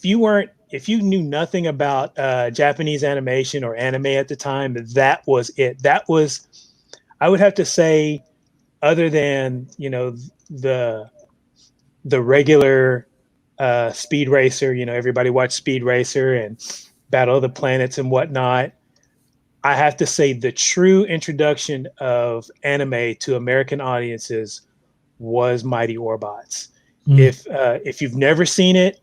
you knew nothing about Japanese animation or anime at the time, that was it. That was, I would have to say, other than the regular Speed Racer, everybody watched Speed Racer and Battle of the Planets and whatnot, I have to say the true introduction of anime to American audiences was Mighty Orbots. If you've never seen it,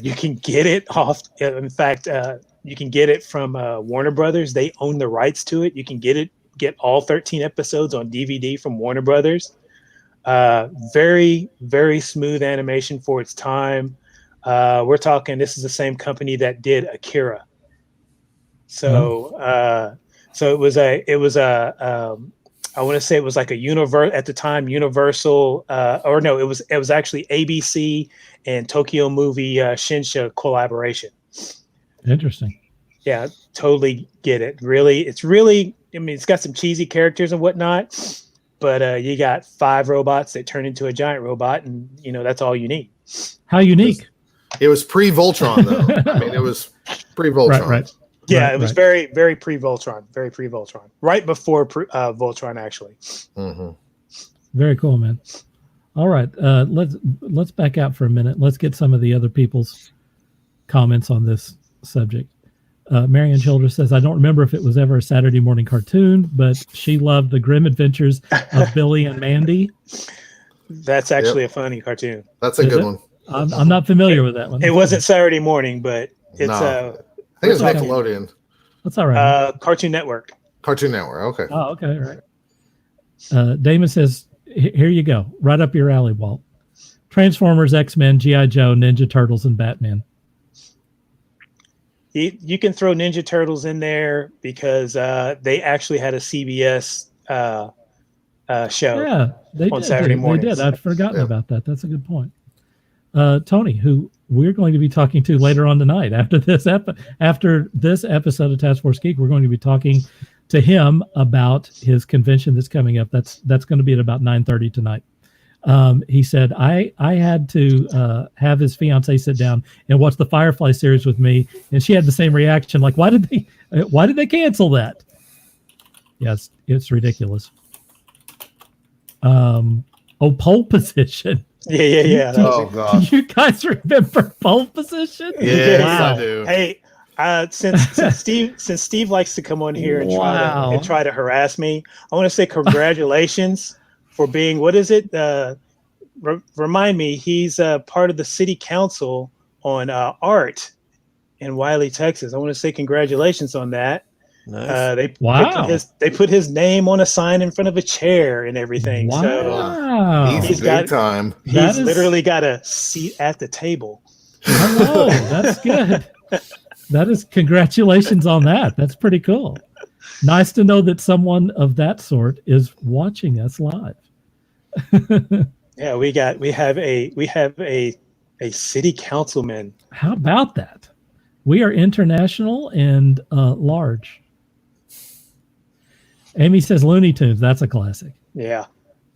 you can get it off. In fact, you can get it from Warner Brothers. They own the rights to it. You can get all 13 episodes on DVD from Warner Brothers. Very, very smooth animation for its time. We're talking, this is the same company that did Akira. So, it was I want to say it was like at the time, Universal, it was actually ABC and Tokyo Movie Shinsha collaboration. Interesting. Yeah, totally get it. It's got some cheesy characters and whatnot, but you got 5 robots that turn into a giant robot, and that's all you need. How unique. It was pre-Voltron, though. I mean, it was pre-Voltron. Right. Yeah, it was very, very pre-Voltron. Very pre-Voltron. Right before Voltron, actually. Mm-hmm. Very cool, man. All right, let's back out for a minute. Let's get some of the other people's comments on this subject. Marianne Childress says, I don't remember if it was ever a Saturday morning cartoon, but she loved the grim adventures of Billy and Mandy. That's actually a funny cartoon. That's a Is good it? one. I'm not familiar with that one. It wasn't Saturday morning, but it's No. I think it's okay. Nickelodeon. That's all right. Cartoon Network. Cartoon Network. Okay. Oh, okay, right. Damon says, "Here you go, right up your alley, Walt. Transformers, X-Men, GI Joe, Ninja Turtles, and Batman." You can throw Ninja Turtles in there because they actually had a CBS show. Yeah, they on did. Saturday They mornings. did. I'd forgotten Yeah. about that. That's a good point. Tony, who we're going to be talking to later on tonight after this episode of Task Force Geek, we're going to be talking to him about his convention that's coming up. That's going to be at about 9:30 tonight. He said I had to have his fiance sit down and watch the Firefly series with me, and she had the same reaction. Like, why did they cancel that? Yes, it's ridiculous. Pole Position. Yeah. That was Oh gosh. Do you guys remember Pole Position? Yes, Wow. I do. Hey, since Steve likes to come on here and try to harass me, I want to say congratulations for being, what is it? Remind me, he's part of the city council on art in Wiley, Texas. I want to say congratulations on that. Nice. They put his name on a sign in front of a chair and everything. Wow. So He's big time. he's literally got a seat at the table. Hello, that's good. That is, congratulations on that. That's pretty cool. Nice to know that someone of that sort is watching us live. Yeah, we have a city councilman. How about that? We are international and large. Amy says Looney Tunes. That's a classic Yeah.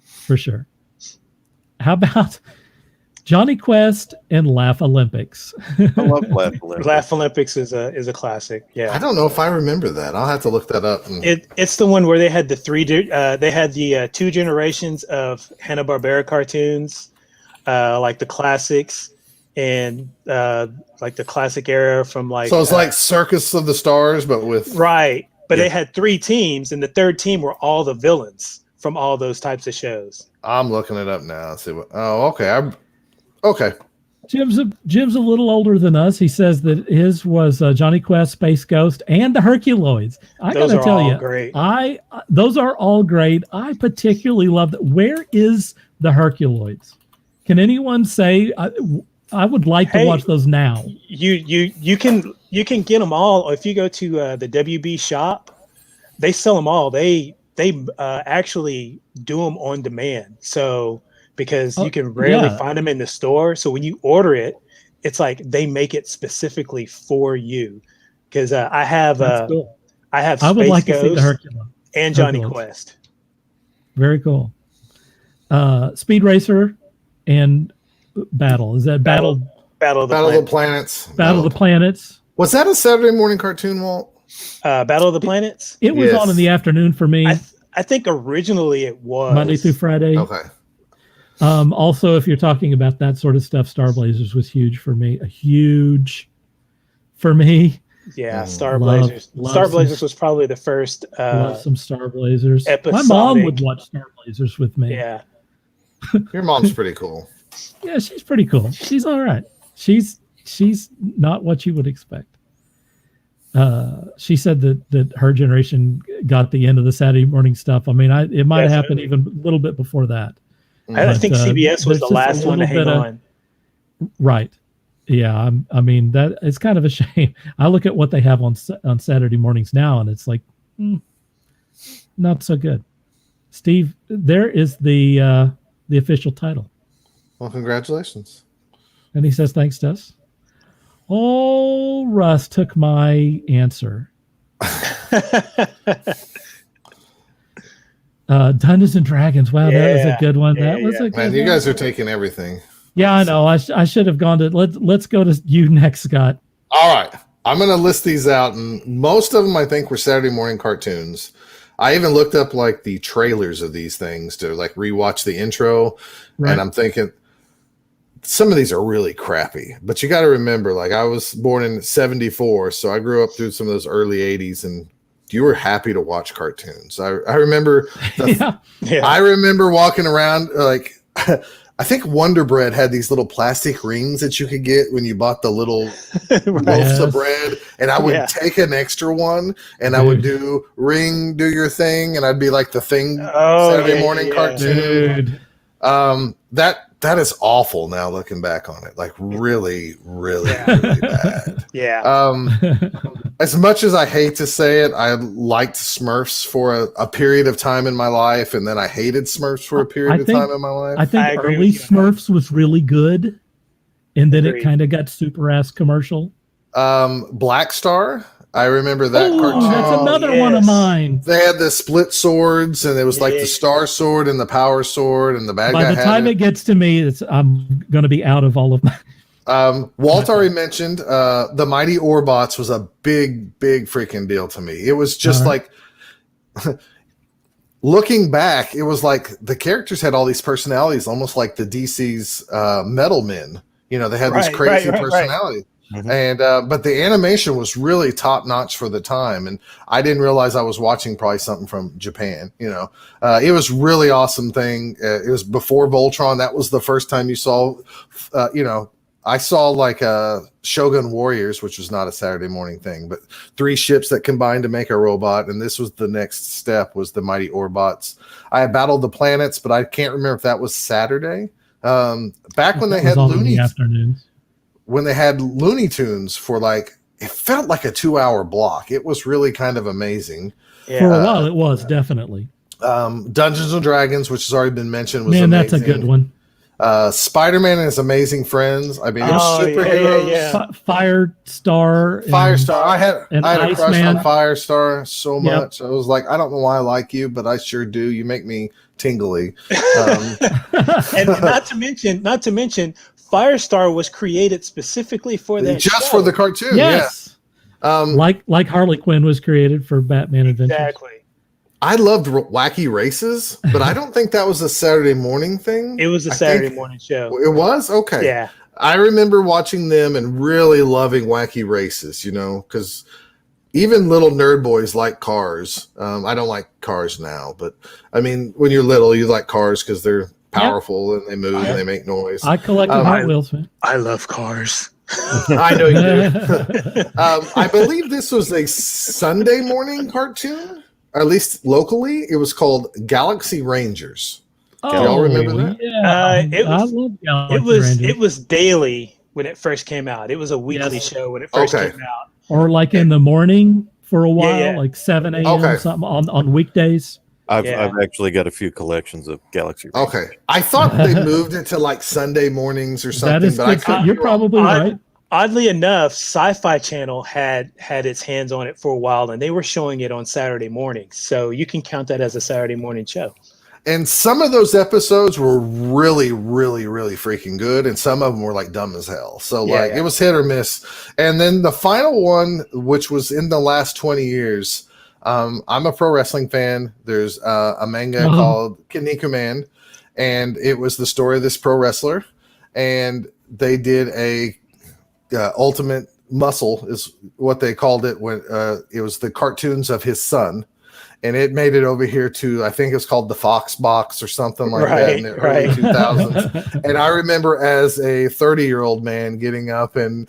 for sure. How about Johnny Quest and Laugh Olympics? I love Laugh Olympics. Laugh Olympics is a classic. Yeah. I don't know if I remember that. I'll have to look that up. It's the one where they had the two generations of Hanna-Barbera cartoons, like the classics and like the classic era from like. So it's like Circus of the Stars, but with right. But they had three teams, and the third team were all the villains from all those types of shows. I'm looking it up now. Let's see what. Oh, okay. Okay. Jim's a little older than us. He says that his was Johnny Quest, Space Ghost, and the Herculoids. I Those gotta are tell all you, great. Those are all great. I particularly love that. Where is the Herculoids? Can anyone say? I would like to watch those now. You can get them all if you go to the WB shop. They sell them all. They actually do them on demand. So because you can rarely find them in the store, so when you order it, it's like they make it specifically for you. Because I have Cool. Space I would like Ghost to see the Herculoids and Johnny Quest. Very cool. Speed Racer and Battle. Is that Battle of the Planets? Battle of the Planets. Was that a Saturday morning cartoon, Walt? Battle of the Planets? It was on in the afternoon for me. I think originally it was Monday through Friday. Okay. Also, if you're talking about that sort of stuff, Star Blazers was huge for me. Huge for me. Yeah, Star Blazers. Star Blazers was probably the first. Love some Star Blazers. Episodic. My mom would watch Star Blazers with me. Yeah. Your mom's pretty cool. Yeah, she's pretty cool. She's all right. She's not what you would expect. She said that her generation got the end of the Saturday morning stuff. I mean, it might have happened even a little bit before that. I think CBS was the last one to hang on. Right. Yeah. I mean, that it's kind of a shame. I look at what they have on Saturday mornings now, and it's like, not so good. Steve, there is the official title. Well, congratulations. And he says, thanks to us. Oh, Russ took my answer. Dungeons and Dragons. Wow, that was a good one. That was a good Man, one. you guys are taking everything. Yeah, I know. I should have gone to let's go to you next, Scott. All right. I'm going to list these out, and most of them I think were Saturday morning cartoons. I even looked up like the trailers of these things to like rewatch the intro, and I'm thinking some of these are really crappy. But you got to remember, like I was born in '74, so I grew up through some of those early '80s, and you were happy to watch cartoons. I remember, I remember walking around like I think Wonder Bread had these little plastic rings that you could get when you bought the little loaves Yes. of bread, and I would Yeah. take an extra one, and I would do your thing, and I'd be like the thing Saturday morning cartoon. Dude. That is awful now looking back on it. Like really, really, really bad. Yeah. As much as I hate to say it, I liked Smurfs for a period of time in my life, and then I hated Smurfs for a period of time in my life. I think I agree early with you. Smurfs was really good, and then Agreed. it kind of got super ass commercial. Black Star, I remember that cartoon. That's another one of yes. mine. They had the split swords, and it was like Yeah. the Star Sword and the Power Sword, and the bad guy By the had time it. it gets to me, I'm going to be out of all of my. Walt already mentioned the Mighty Orbots was a big freaking deal to me. It was just like looking back, it was like the characters had all these personalities, almost like the DC's Metal Men. You know, they had these crazy personalities. Mhm. And but the animation was really top notch for the time, and I didn't realize I was watching probably something from Japan. You know, it was really awesome thing. It was before Voltron. That was the first time you saw, you know. I saw like Shogun Warriors, which was not a Saturday morning thing, but 3 ships that combined to make a robot. And this was the next step, was the Mighty Orbots. I battled the planets, but I can't remember if that was Saturday. Back when they had afternoons. when they had Looney Tunes for like, it felt like a 2-hour block. It was really kind of amazing. Yeah. For a while, it was definitely. Dungeons and Dragons, which has already been mentioned, was Man, amazing. that's a good one. Spider-Man and His Amazing Friends. I mean, it was superheroes. Firestar. Firestar. I had a crush Iceman. on Firestar so Yep. much. I was like, I don't know why I like you, but I sure do. You make me tingly. And not to mention, Firestar was created specifically for that Just show. for the cartoon. Yes. Yeah. Like Harley Quinn was created for Batman Adventures. Exactly. I loved Wacky Races, but I don't think that was a Saturday morning thing. It was a Saturday morning show. It was? Okay. Yeah. I remember watching them and really loving Wacky Races, you know, because even little nerd boys like cars. I don't like cars now, but I mean, when you're little, you like cars because they're powerful and they move and they make noise. I collected Hot Wheels, man. I love cars. I know you do. I believe this was a Sunday morning cartoon, or at least locally. It was called Galaxy Rangers. Y'all remember that? Yeah. I love Galaxy Rangers. It was daily when it first came out. It was a weekly show when it first came out. Or like in the morning for a while, Yeah. like 7 a.m. something on weekdays. I've actually got a few collections of Galaxy Rangers. Okay. I thought they moved it to like Sunday mornings or something. That is but good. You're probably right. Oddly enough, Sci-Fi Channel had its hands on it for a while, and they were showing it on Saturday mornings. So you can count that as a Saturday morning show. And some of those episodes were really, really, really freaking good, and some of them were like dumb as hell. So it was hit or miss. And then the final one, which was in the last 20 years, I'm a pro wrestling fan. There's a manga called Kinnikuman, and it was the story of this pro wrestler, and they did a Ultimate Muscle is what they called it when it was the cartoons of his son. And it made it over here to, I think it was called the Fox Box or something like that in the early 2000s. And I remember as a 30-year-old man getting up and,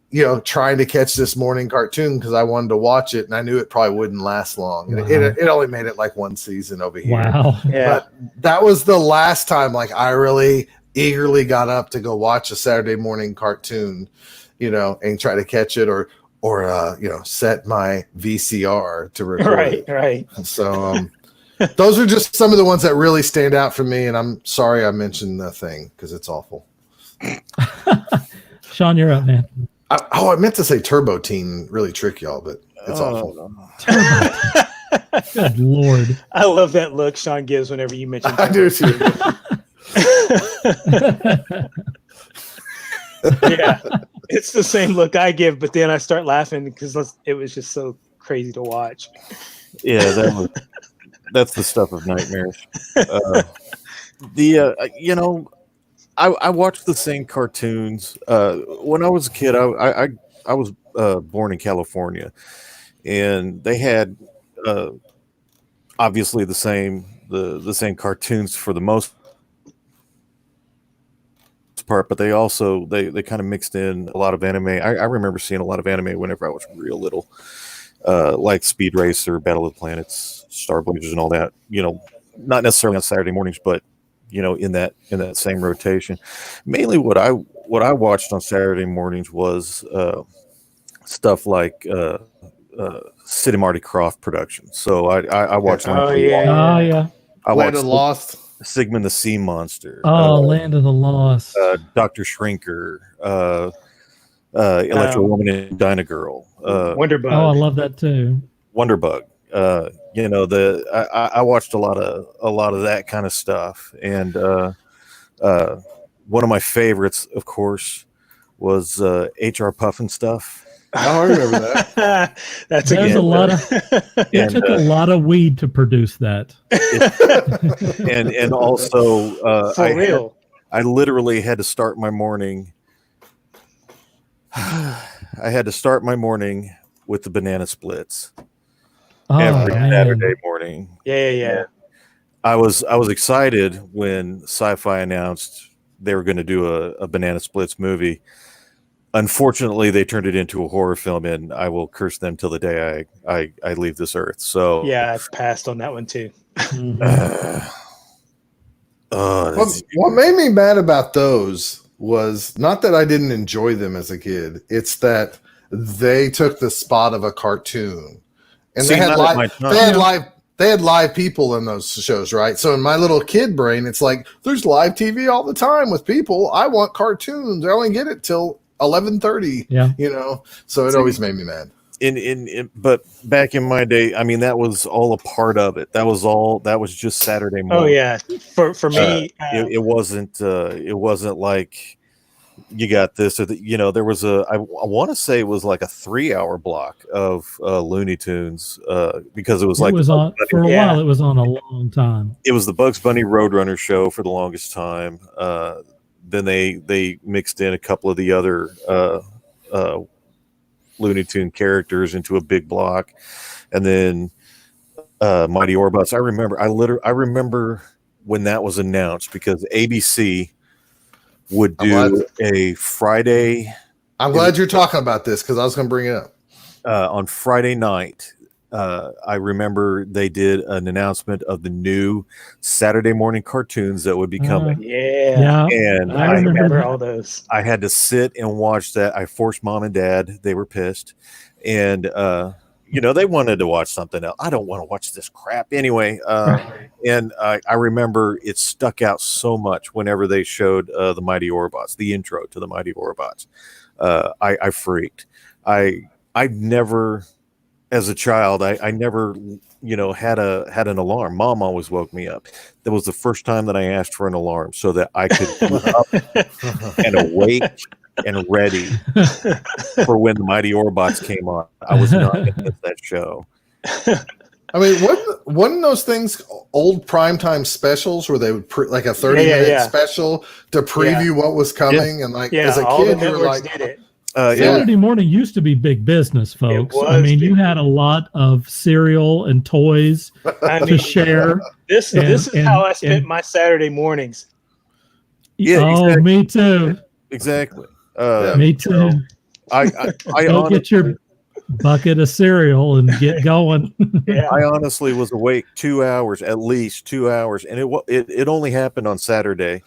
you know, trying to catch this morning cartoon because I wanted to watch it, and I knew it probably wouldn't last long. And it only made it like one season over here. Wow. Yeah. But that was the last time like I really eagerly got up to go watch a Saturday morning cartoon, you know, and try to catch it or you know, set my VCR to record. Right. So those are just some of the ones that really stand out for me, and I'm sorry I mentioned the thing because it's awful. Shawn, you're up, man. I meant to say Turbo Teen, really trick y'all, but it's awful. Good Lord. I love that look Shawn gives whenever you mention I do too. Yeah, it's the same look I give, but then I start laughing because it was just so crazy to watch. Yeah, that's the stuff of nightmares. You know, I watched the same cartoons when I was a kid. I was born in California, and they had obviously the same cartoons for the most part, but they also they kind of mixed in a lot of anime. I remember seeing a lot of anime whenever I was real little, like Speed Racer, Battle of the Planets, Star Blazers, and all that. Not necessarily on Saturday mornings, but in that same rotation. Mainly what I watched on Saturday mornings was stuff like Sid and Marty Krofft production. So I watched Oh yeah. Oh yeah. I Land watched of Lost. Sigmund the Sea Monster. Oh, Land of the Lost. Dr. Shrinker, Electro Woman and Dinah Girl, Wonderbug. Oh, I love that too. Wonderbug. I watched a lot of that kind of stuff, and one of my favorites, of course, was HR Puffin stuff. Oh, I remember that. That's There's a lot of. It And, took a lot of weed to produce that. and also for real. I literally had to start my morning. I had to start my morning with the banana splits Oh, every man. Saturday morning. Yeah. I was excited when Sci-Fi announced they were going to do a banana splits movie. Unfortunately, they turned it into a horror film, and I will curse them till the day I leave this earth. So Yeah, I passed on that one too. What made me mad about those was not that I didn't enjoy them as a kid. It's that they took the spot of a cartoon, and See, they had not at my time. they had live people in those shows, right? So in my little kid brain, it's like there's live TV all the time with people. I want cartoons. I only get it till 11:30. Yeah. So it always made me mad. But back in my day, I mean, that was all a part of it. That was just Saturday morning. Oh yeah. For me, It wasn't like you got this or there was I want to say it was like a 3-hour block of Looney Tunes because it was like It was on for a Yeah. while. It was on a long time. it was the Bugs Bunny Roadrunner show for the longest time. Then they mixed in a couple of the other Looney Tune characters into a big block, and then Mighty Orbots. I remember when that was announced because ABC would do a Friday. I'm glad you're talking about this because I was going to bring it up. On Friday night. I remember they did an announcement of the new Saturday morning cartoons that would be coming. yeah. And I I remember remember that. all those. I had to sit and watch that. I forced mom and dad. They were pissed. And, they wanted to watch something else. I don't want to watch this crap anyway. And I remember it stuck out so much whenever they showed the Mighty Orbots, the intro to the Mighty Orbots. I freaked. I never, as a child, I never, had an alarm. Mom always woke me up. That was the first time that I asked for an alarm so that I could be up and awake and ready for when the Mighty Orbots came on. I was not going to miss that show. I mean, wasn't those things old primetime specials where they would like a 30-minute special to preview what was coming? And like as a all the kid, you were networks like, did it. Saturday morning used to be big business, folks. was I mean, big you had a lot of cereal and toys I to mean, share. this is how I spent my Saturday mornings. Yeah, Oh, exactly. me too. Exactly. Me too. I Go get your bucket of cereal and get going. I honestly was awake 2 hours, at least 2 hours, and it only happened on Saturday.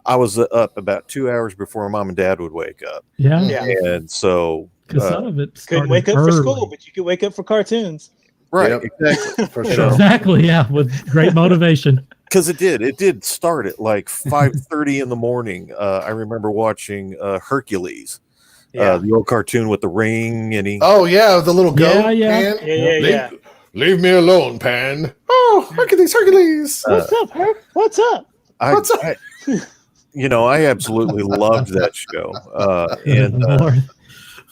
I was up about 2 hours before mom and dad would wake up. Yeah. And so Because some of it Couldn't wake up for school, but you could wake up for cartoons. right, Yep. exactly. for sure. Exactly, yeah, with great motivation. Because it did start at like 5:30 in the morning. I remember watching Hercules, the old cartoon with the ring, and he Oh yeah, the little goat. Yeah. Pan. Yeah. Leave me alone, Pan. Oh, Hercules. What's up, Herc? What's up? What's up? I absolutely loved that show. Good And Lord.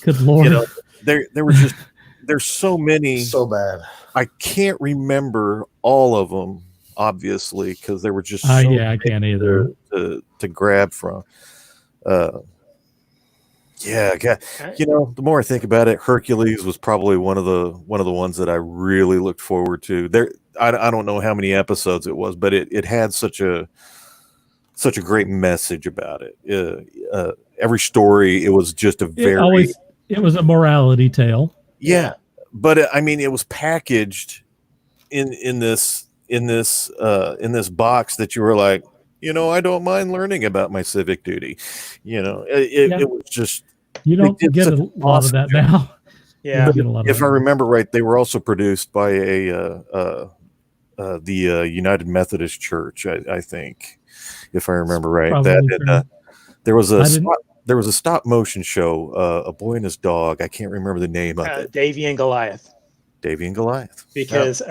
Good Lord. there's so many. So bad. I can't remember all of them, obviously, because there were just so I many can't either. to grab from. The more I think about it, Hercules was probably one of the ones that I really looked forward to. I don't know how many episodes it was, but it had such a such a great message about it. Every story, it was just a very it was a morality tale. yeah, but I mean, it was packaged in this box that you were like, I don't mind learning about my civic duty. It was just you don't get a lot of that now. Yeah, if I remember right, they were also produced by the United Methodist Church, I think, if I remember right. There was a stop motion show, A Boy and His Dog. I can't remember the name of it. Davy and Goliath. Davy and Goliath. Because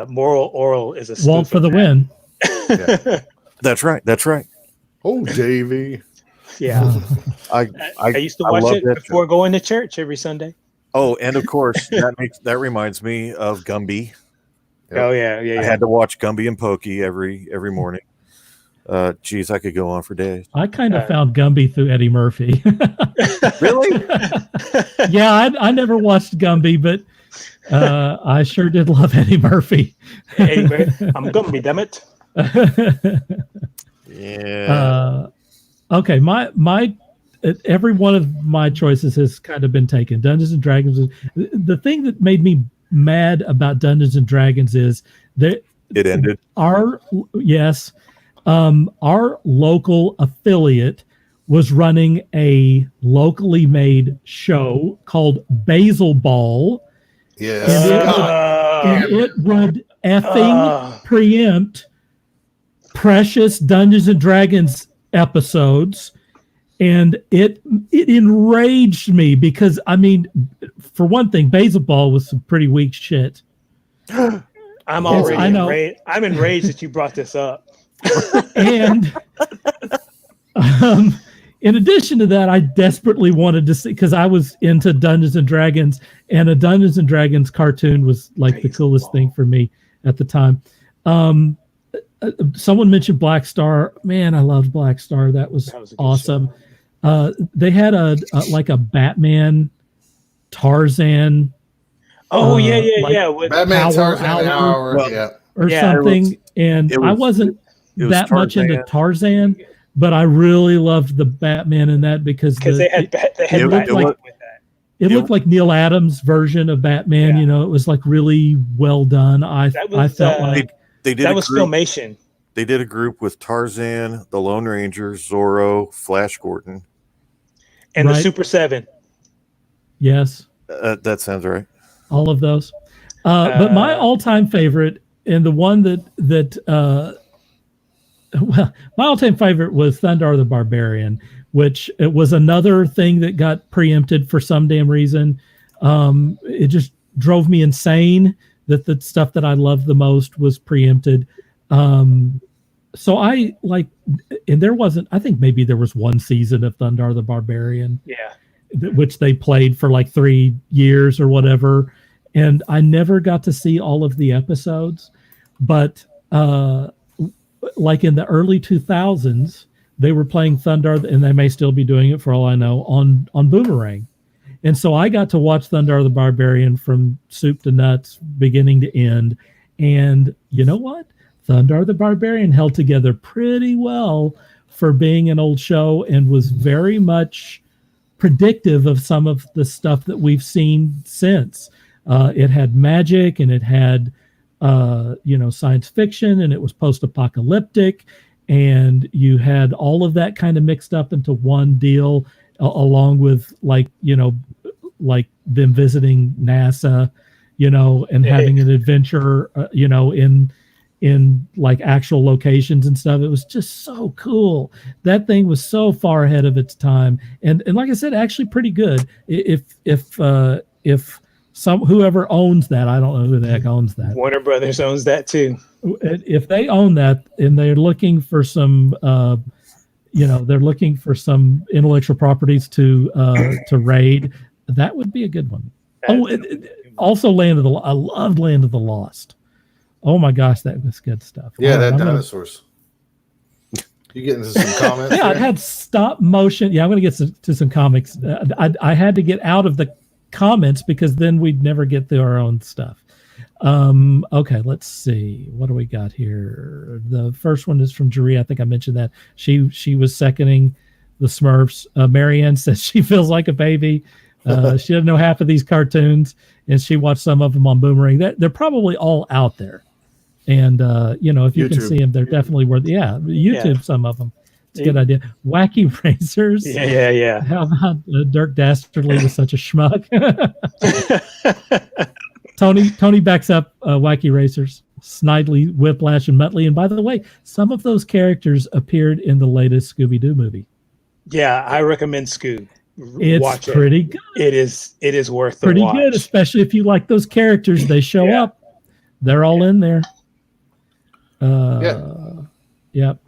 Moral Oral is a Walt for the win. Yeah. That's right. Oh, Davy. Yeah. I used to watch it before going to church every Sunday. Oh, and of course, that reminds me of Gumby. Yep. Oh yeah. I had to watch Gumby and Pokey every morning. Geez, I could go on for days. I kind of found Gumby through Eddie Murphy. Really? Yeah, I never watched Gumby, but I sure did love Eddie Murphy. Anyway, I'm Gumby, damn it. Yeah. Okay, my every one of my choices has kind of been taken. Dungeons and Dragons. The thing that made me mad about Dungeons and Dragons is that it ended. Our local affiliate was running a locally made show called Basil Ball. Yes. And it would effing preempt precious Dungeons and Dragons episodes. And it enraged me because, I mean, for one thing, Basil Ball was some pretty weak shit. I'm already enraged. I'm enraged that you brought this up. And in addition to that, I desperately wanted to see, because I was into Dungeons and Dragons, and a Dungeons and Dragons cartoon was like the coolest thing for me at the time. Someone mentioned Black Star. Man, I loved Black Star. That was awesome. They had a Batman, Tarzan. Oh yeah. With Batman, Tarzan, Hour, or something. I wasn't that much into Tarzan, but I really loved the Batman in that because it looked like Neil Adams' version of Batman. Yeah. It was like really well done. I felt like that was Filmation. They did a group with Tarzan, the Lone Ranger, Zorro, Flash Gordon, and the Super 7. Yes, that sounds right. All of those, but my all-time favorite, and the one that my all-time favorite was Thundar the Barbarian, which it was another thing that got preempted for some damn reason. It just drove me insane that the stuff that I loved the most was preempted. So I like, and I think maybe there was one season of Thundar the Barbarian. Yeah. Which they played for like 3 years or whatever. And I never got to see all of the episodes, but like in the early 2000s, they were playing Thundar, and they may still be doing it for all I know, on Boomerang. And so I got to watch Thundar the Barbarian from soup to nuts, beginning to end. And you know what? Thundar the Barbarian held together pretty well for being an old show, and was very much predictive of some of the stuff that we've seen since. It had magic, and it had science fiction, and it was post-apocalyptic, and you had all of that kind of mixed up into one deal, along with like them visiting NASA, and having an adventure, in like actual locations and stuff. It was just so cool. That thing was so far ahead of its time, and like I said, actually pretty good. If whoever owns that, I don't know who the heck owns that. Warner Brothers owns that too. If they own that and they're looking for some, they're looking for some intellectual properties to raid, that would be a good one. Also I loved Land of the Lost. Oh my gosh, that was good stuff. Yeah, that dinosaurs. You get into some comments? Yeah, it had stop motion. Yeah, I'm going to get to some comics. I had to get out of the comments because then we'd never get through our own stuff. Okay, let's see. What do we got here? The first one is from Jerry. I think I mentioned that. She was seconding the Smurfs. Marianne says she feels like a baby. She doesn't know half of these cartoons, and she watched some of them on Boomerang. They're probably all out there. And, if you can YouTube. see them, they're definitely worth YouTube, some of them. It's a good idea. Wacky Racers. Yeah. How about Dirk Dastardly was such a schmuck? Tony backs up Wacky Racers, Snidely, Whiplash, and Muttley. And by the way, some of those characters appeared in the latest Scooby-Doo movie. Yeah, I recommend Scoob. It's pretty good. It is worth the pretty watch. good, especially if you like those characters. They show up. They're all in there. Yep.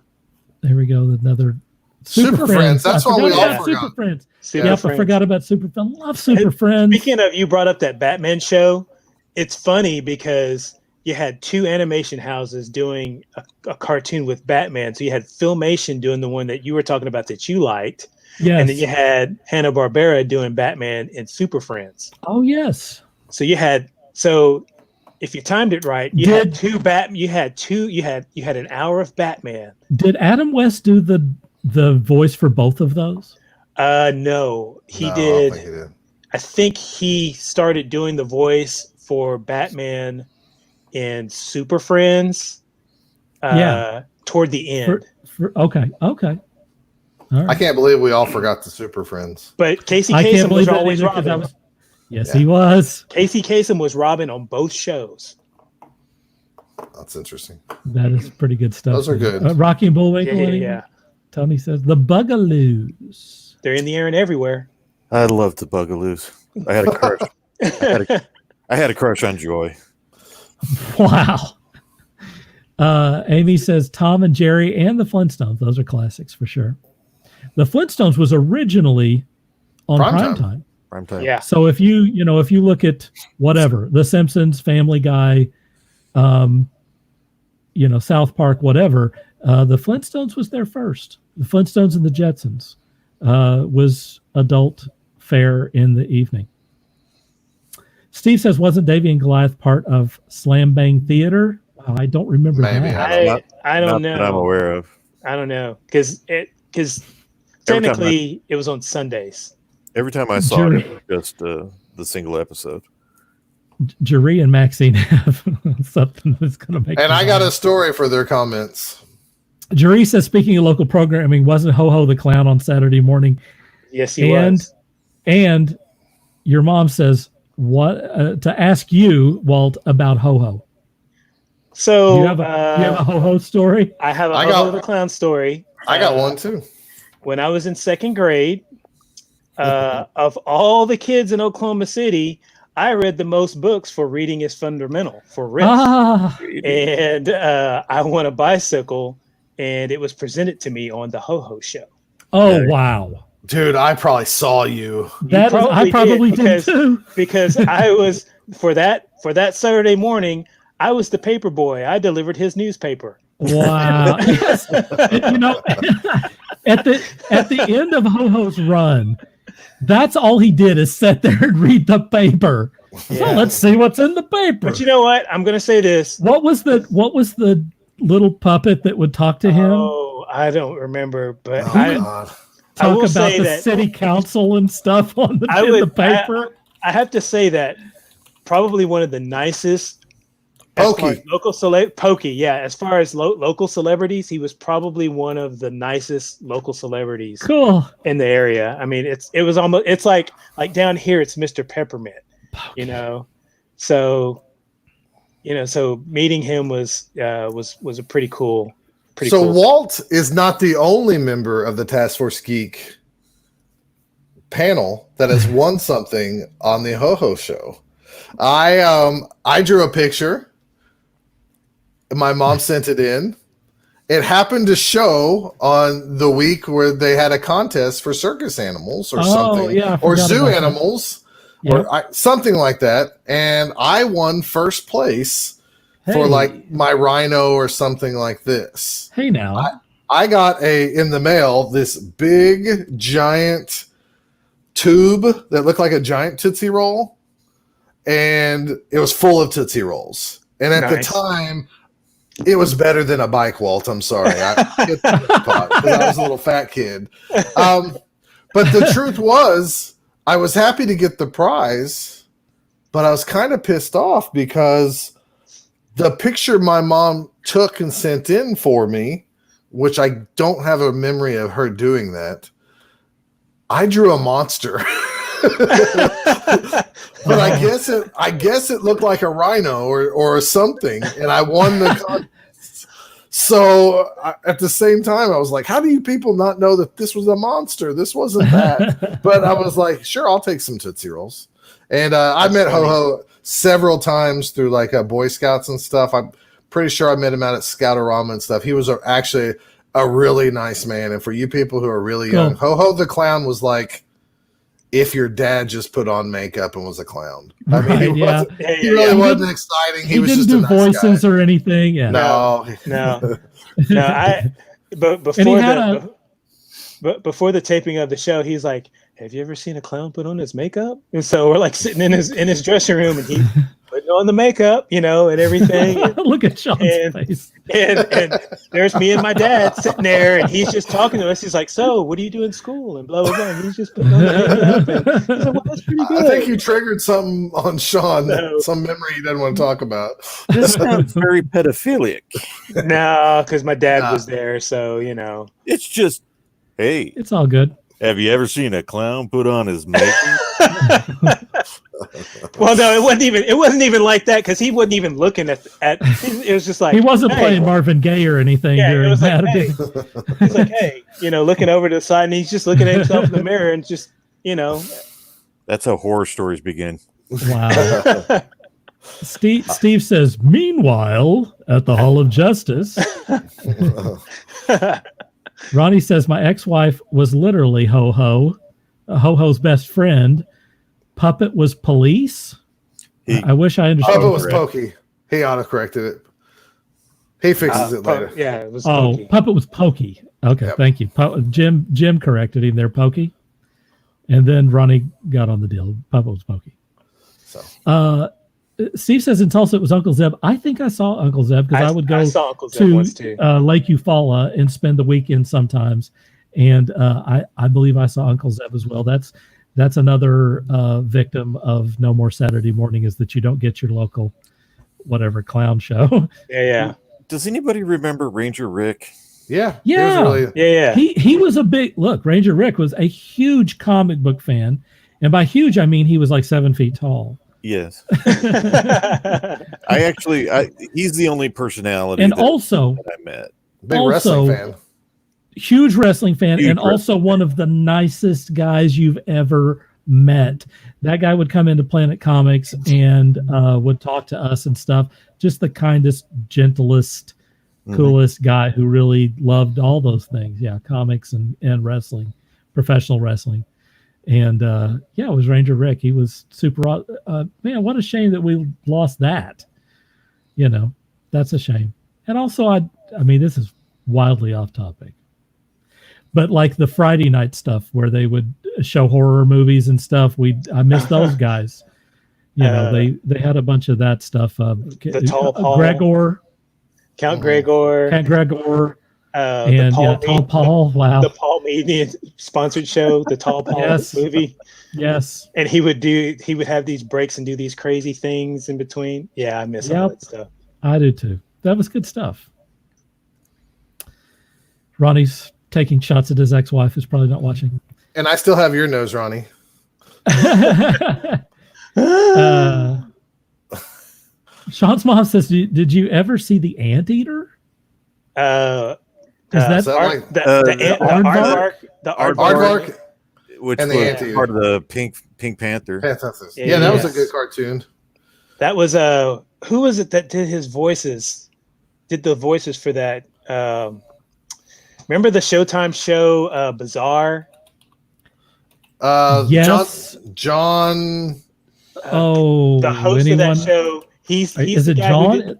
There we go. Another Super Friends. That's what we all forgot. Super Friends. Super I Friends. forgot about Super Friends. Love Super Friends. Speaking of, you brought up that Batman show. It's funny because you had two animation houses doing a cartoon with Batman. So you had Filmation doing the one that you were talking about that you liked. Yes. And then you had Hanna-Barbera doing Batman and Super Friends. Oh, yes. So if you timed it right, you had an hour of Batman. Did Adam West do the voice for both of those? No, he did. I think he started doing the voice for Batman and Super Friends. Toward the end. Okay. All right. I can't believe we all forgot the Super Friends. But Casey Kasem was always Robin. He was. Casey Kasem was Robin on both shows. That's interesting. That is pretty good stuff. Those are good. Rocky and Bullwinkle. Yeah. Tony says the Bugaloos. They're in the air and everywhere. I loved the Bugaloos. I had a crush. I had a crush on Joy. Wow. Amy says Tom and Jerry and the Flintstones. Those are classics for sure. The Flintstones was originally on primetime. Primetime. Yeah. So if you look at whatever, The Simpsons, Family Guy, South Park, whatever, the Flintstones was there first. The Flintstones and the Jetsons was adult fare in the evening. Steve says, wasn't Davy and Goliath part of Slam Bang Theater? I don't remember Maybe. that. I don't know. That I'm aware of. I don't know because technically it was on Sundays. Every time I saw it, it was just the single episode. Jerry and Maxine have something that's going to make. And I got a story for their comments. Jerry says, speaking of local programming, wasn't Ho Ho the Clown on Saturday morning? Yes, he was. And your mom says, what to ask you, Walt, about Ho Ho. So you have a Ho Ho story? I have a Ho Ho the Clown story. I got one too. When I was in second grade, of all the kids in Oklahoma City, I read the most books for reading is fundamental for risk. And I won a bicycle, and it was presented to me on the Ho Ho show. Oh, wow. Dude, I probably saw you. I probably did too. Because I was for that Saturday morning, I was the paper boy. I delivered his newspaper. Wow. Yes. At the end of Ho Ho's run, that's all he did is sit there and read the paper. Yeah. So let's see what's in the paper. But you know what? I'm going to say this. What was the little puppet that would talk to him? Oh, I don't remember, but talk about the city council and stuff on the paper. I have to say that probably one of the nicest Pokey. Pokey, yeah. As far as local celebrities, he was probably one of the nicest local celebrities in the area. I mean, it's like down here, it's Mr. Peppermint, Pokey. So meeting him was a pretty cool. Walt is not the only member of the Taskforce Geek panel that has won something on the Ho Ho show. I drew a picture. My mom sent it in. It happened to show on the week where they had a contest for circus animals or something, or zoo animals, or something like that. And I won first place for like my rhino or something like this. Hey, now I got in the mail this big giant tube that looked like a giant Tootsie Roll. and it was full of Tootsie Rolls. And at the time, it was better than a bike, Walt. I'm sorry. I hit the pot because I was a little fat kid. But the truth was, I was happy to get the prize, but I was kind of pissed off because the picture my mom took and sent in for me, which I don't have a memory of her doing that, I drew a monster. But I guess it looked like a rhino or something, and I won the contest. So at the same time, I was like, how do you people not know that this was a monster? This wasn't that. But I was like, sure, I'll take some Tootsie Rolls. And I met Ho-Ho several times through like Boy Scouts and stuff. I'm pretty sure I met him out at Scoutorama and stuff. He was actually a really nice man. And for you people who are really young, Ho-Ho the Clown was like, if your dad just put on makeup and was a clown. I mean, he really wasn't exciting. He was didn't just do a nice voices guy. Or anything. Yeah. No. But before the taping of the show, he's like, "Have you ever seen a clown put on his makeup?" And so we're like sitting in his dressing room, and he putting on the makeup, and everything. And, look at Shawn's face. And there's me and my dad sitting there, and he's just talking to us. He's like, "So, what do you do in school?" And blah blah blah. And he's just putting on the makeup. And he's like, "Well, that's pretty good." I think you triggered something on Shawn, some memory he doesn't want to talk about. This sounds very pedophilic. No, because my dad was there, so It's just, hey, it's all good. Have you ever seen a clown put on his makeup? Well, no, it wasn't even like that because he wasn't even looking at. It was just like he wasn't playing Marvin Gaye or anything. Yeah, it was like, hey. He's like, hey, looking over to the side, and he's just looking at himself in the mirror, and just, That's how horror stories begin. Wow. Steve says, meanwhile, at the Hall of Justice. Ronnie says, my ex-wife was literally Ho-Ho, Ho-Ho's best friend. Puppet was police. I wish I understood. Puppet was Pokey. He auto-corrected it. He fixes it later. Yeah, it was Pokey. Puppet was Pokey. Okay, thank you. Jim corrected him there, Pokey. And then Ronnie got on the deal. Puppet was Pokey. So, Steve says in Tulsa it was Uncle Zeb. I think I saw Uncle Zeb because I would go to Lake Eufaula and spend the weekend sometimes. And I believe I saw Uncle Zeb as well. That's another victim of No More Saturday Morning, is that you don't get your local whatever clown show. Yeah. Does anybody remember Ranger Rick? Yeah. Yeah. He was a big Ranger Rick was a huge comic book fan. And by huge, I mean he was like 7 feet tall. Yes. He's the only personality and that I met. Big wrestling fan. Huge wrestling fan, and also one of the nicest guys you've ever met. That guy would come into Planet Comics and would talk to us and stuff. Just the kindest, gentlest, coolest guy who really loved all those things. Yeah, comics and wrestling, professional wrestling. And it was Ranger Rick. He was super. Man, what a shame that we lost that. That's a shame. And also, I mean, this is wildly off topic, but like the Friday night stuff where they would show horror movies and stuff, I miss those guys. They had a bunch of that stuff. The Tall Paul, Count Gregor, and Tall Paul. Wow, the Paul Media sponsored show, the Tall Paul movie. Yes, and he would have these breaks and do these crazy things in between. Yeah, I miss all that stuff. I do too. That was good stuff. Ronnie's taking shots at his ex-wife, who's probably not watching. And I still have your nose, Ronnie. Sean's mom says, "Did you ever see the Anteater?" The Aardvark, which and was part of the Pink Panther. Yeah, that was a good cartoon. That was who was it that did his voices? Did the voices for that? Remember the Showtime show Bizarre? Yes, John. The host of that show. He's is it guy John?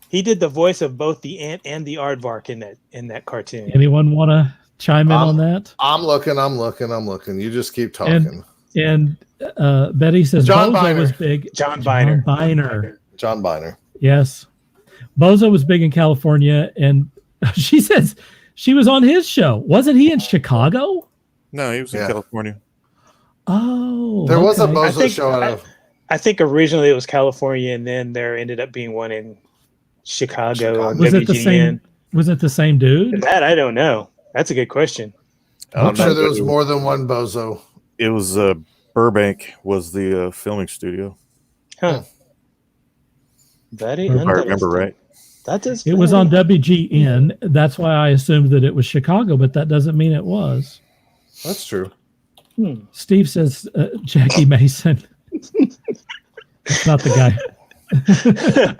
He did the voice of both the ant and the aardvark in that cartoon. Anyone want to chime in on that? I'm looking. You just keep talking. And Betty says John Bozo Biner. was big. John Biner. John Biner. Yes. Bozo was big in California, and she says she was on his show. Wasn't he in Chicago? No, he was in California. Oh, There was a okay. Bozo show out of I think originally it was California, and then there ended up being one in Chicago. On Was it the WGN. same? Was it the same dude? That I don't know. That's a good question. I'm sure there was but more than one Bozo. It was Burbank was the filming studio. Huh. Very If I remember interesting. right. That is. It was on WGN. That's why I assumed that it was Chicago, but that doesn't mean it was. That's true. Steve says Jackie Mason. That's not the guy.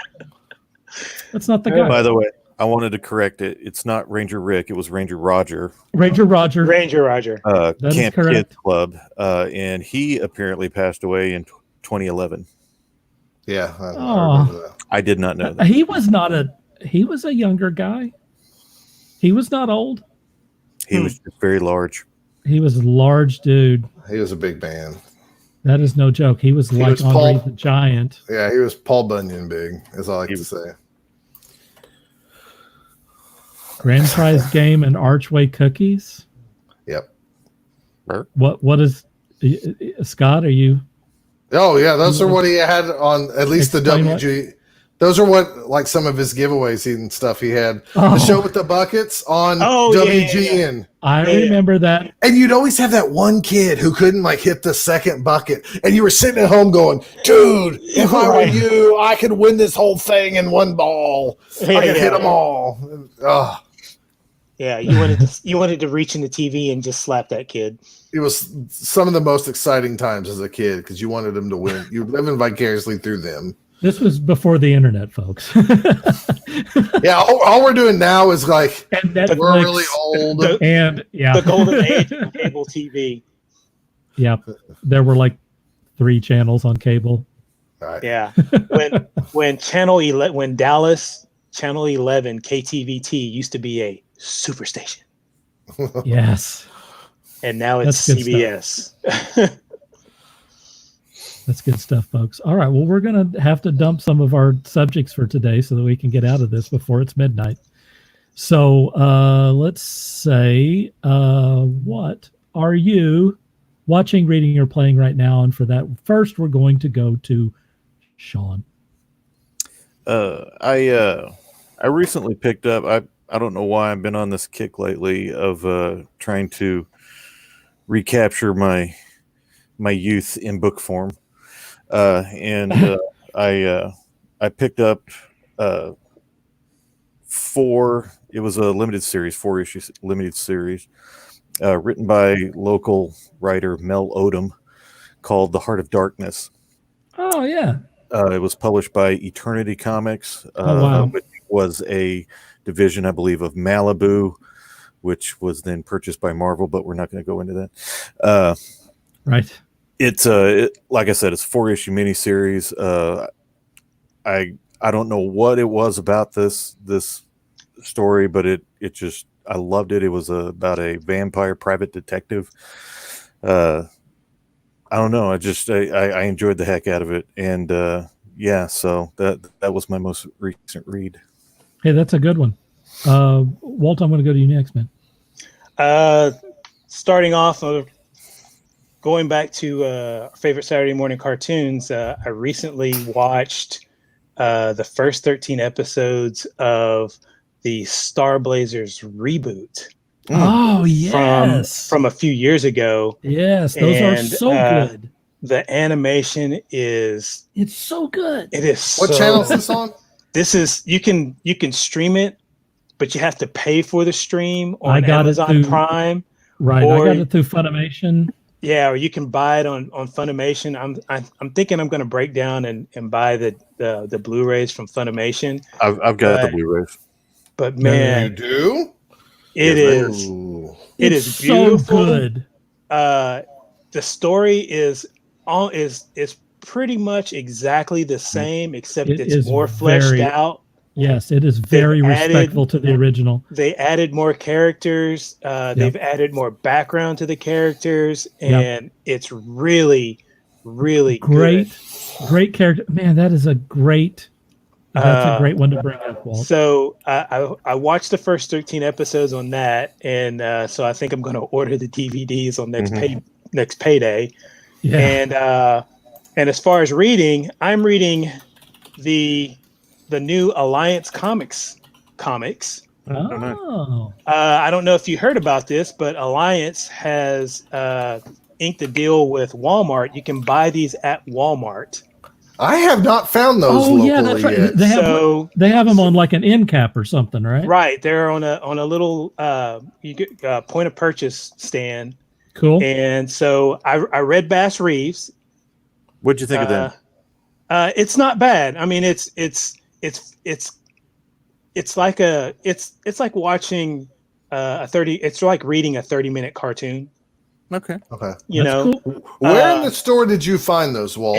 That's not the guy. By the way, I wanted to correct it. It's not Ranger Rick. It was Ranger Roger. Ranger Roger. Ranger Roger. That is Camp correct. Kids Club. And he apparently passed away in 2011. Yeah, I Oh. remember that. I did not know that. He was a younger guy. He was not old. He was just very large. He was a large dude. He was a big man. That is no joke. He was like was Andre Paul- the Giant. Yeah, he was Paul Bunyan big, as I like He to was- say. Grand prize game and Archway cookies. Yep. What is Scott? Are you? Oh yeah, those are what he had on at least the Explain WG. Those are what like some of his giveaways and stuff he had. Oh. The show with the buckets on Oh, yeah, yeah, WGN. I Yeah. remember that. And you'd always have that one kid who couldn't like hit the second bucket. And you were sitting at home going, dude, if I were Right. you, I could win this whole thing in one ball. I could hit them all. Oh, Yeah, you wanted to reach in the TV and just slap that kid. it was some of the most exciting times as a kid because you wanted them to win. You were living vicariously through them. This was before the internet, folks. Yeah, all we're doing now is like And Netflix. we're really old. And yeah, The golden age of cable TV. yeah, there were like 3 channels on cable. Right. Yeah, when Dallas Channel 11 KTVT used to be a superstation, Yes, and now it's That's good CBS. that's good stuff, folks. All right, well, we're gonna have to dump some of our subjects for today so that we can get out of this before it's midnight. So let's say, what are you watching, reading, or playing right now? And for that, first, we're going to go to Shawn. I recently picked up. I don't know why I've been on this kick lately of trying to recapture my youth in book form, and I picked up 4. It was a limited series, 4-issue limited series, written by local writer Mel Odom, called The Heart of Darkness. Oh yeah, It was published by Eternity Comics, wow. which was a division, I believe, of Malibu, which was then purchased by Marvel, but we're not going to go into that. right. It's like I said, it's a 4-issue miniseries. I don't know what it was about this story, but it just, I loved it. It was about a vampire private detective. I don't know. I enjoyed the heck out of it. And yeah, so that was my most recent read. Hey, that's a good one. Walt, I'm going to go to you next, man. Starting off of going back to our favorite Saturday morning cartoons, I recently watched the first 13 episodes of the Star Blazers reboot. Oh yes, From a few years ago. yes, those are so good. The animation is It's so good. it is What so, channel is this on? This is you can stream it, but you have to pay for the stream I on got it Amazon through- Prime. Right, Or- I got it through Funimation. Yeah, or you can buy it on Funimation. I'm thinking I'm going to break down and buy the Blu-rays from Funimation. I've got the But- Blu-rays. But You man, do? it is Ooh. it It's is so beautiful. good. The story is pretty much exactly the same, except It it's is more fleshed very- out. Yes, it is very They've respectful to the original. They added more characters. They've added more background to the characters, and it's really, really Great, good. great character. Man, that is a great. That's a great one to bring up, Walt. So I watched the first 13 episodes on that, and so I think I'm going to order the DVDs on next payday. Yeah. And as far as reading, I'm reading the new Alliance comics. Oh. I don't know if you heard about this, but Alliance has inked a deal with Walmart. You can buy these at Walmart. I have not found those locally yet. They have them on like an end cap or something, right? Right. They're on a little point of purchase stand. Cool. And so I read Bass Reeves. What'd you think of that? It's not bad. I mean, it's like watching it's like reading a 30-minute cartoon. Okay. You That's know, cool. Where in the store did you find those, Walt?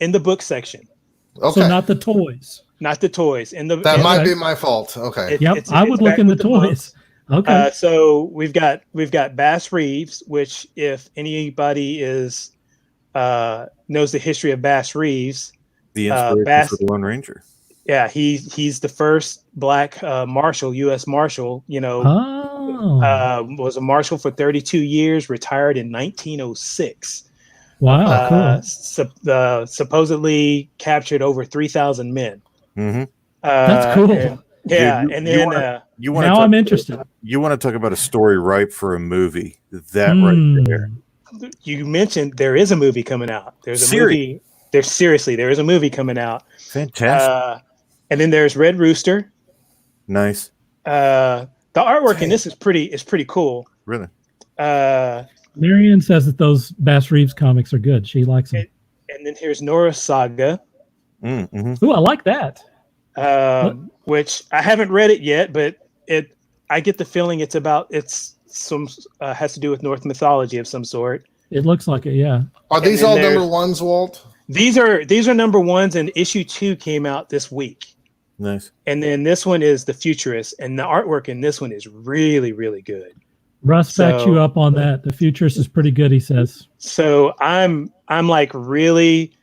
In the book section. Okay. So not the toys. Not the toys. That might be my fault. Okay. I would look in the toys. Okay. So we've got Bass Reeves, which if anybody knows the history of Bass Reeves, the inspiration for the Lone Ranger. Yeah, he's the first black U.S. Marshal. You know, was a marshal for 32 years, retired in 1906. Wow, cool. Supposedly captured over 3,000 men. Mm-hmm. That's cool. I'm interested. You want to talk about a story ripe for a movie? Right there. You mentioned there is a movie coming out. There is a movie coming out. Fantastic. And then there's Red Rooster. Nice. The artwork in this is pretty cool. Really. Marion says that those Bass Reeves comics are good. She likes them. And then here's Nora's Saga. Ooh, I like that. Which I haven't read it yet, but I get the feeling has to do with Norse mythology of some sort. It looks like it, yeah. Are these all number ones, Walt? These are number ones, and issue 2 came out this week. Nice. And then this one is the Futurist, and the artwork in this one is really, really good. Russ backs you up on that. The Futurist is pretty good, he says. So I'm like really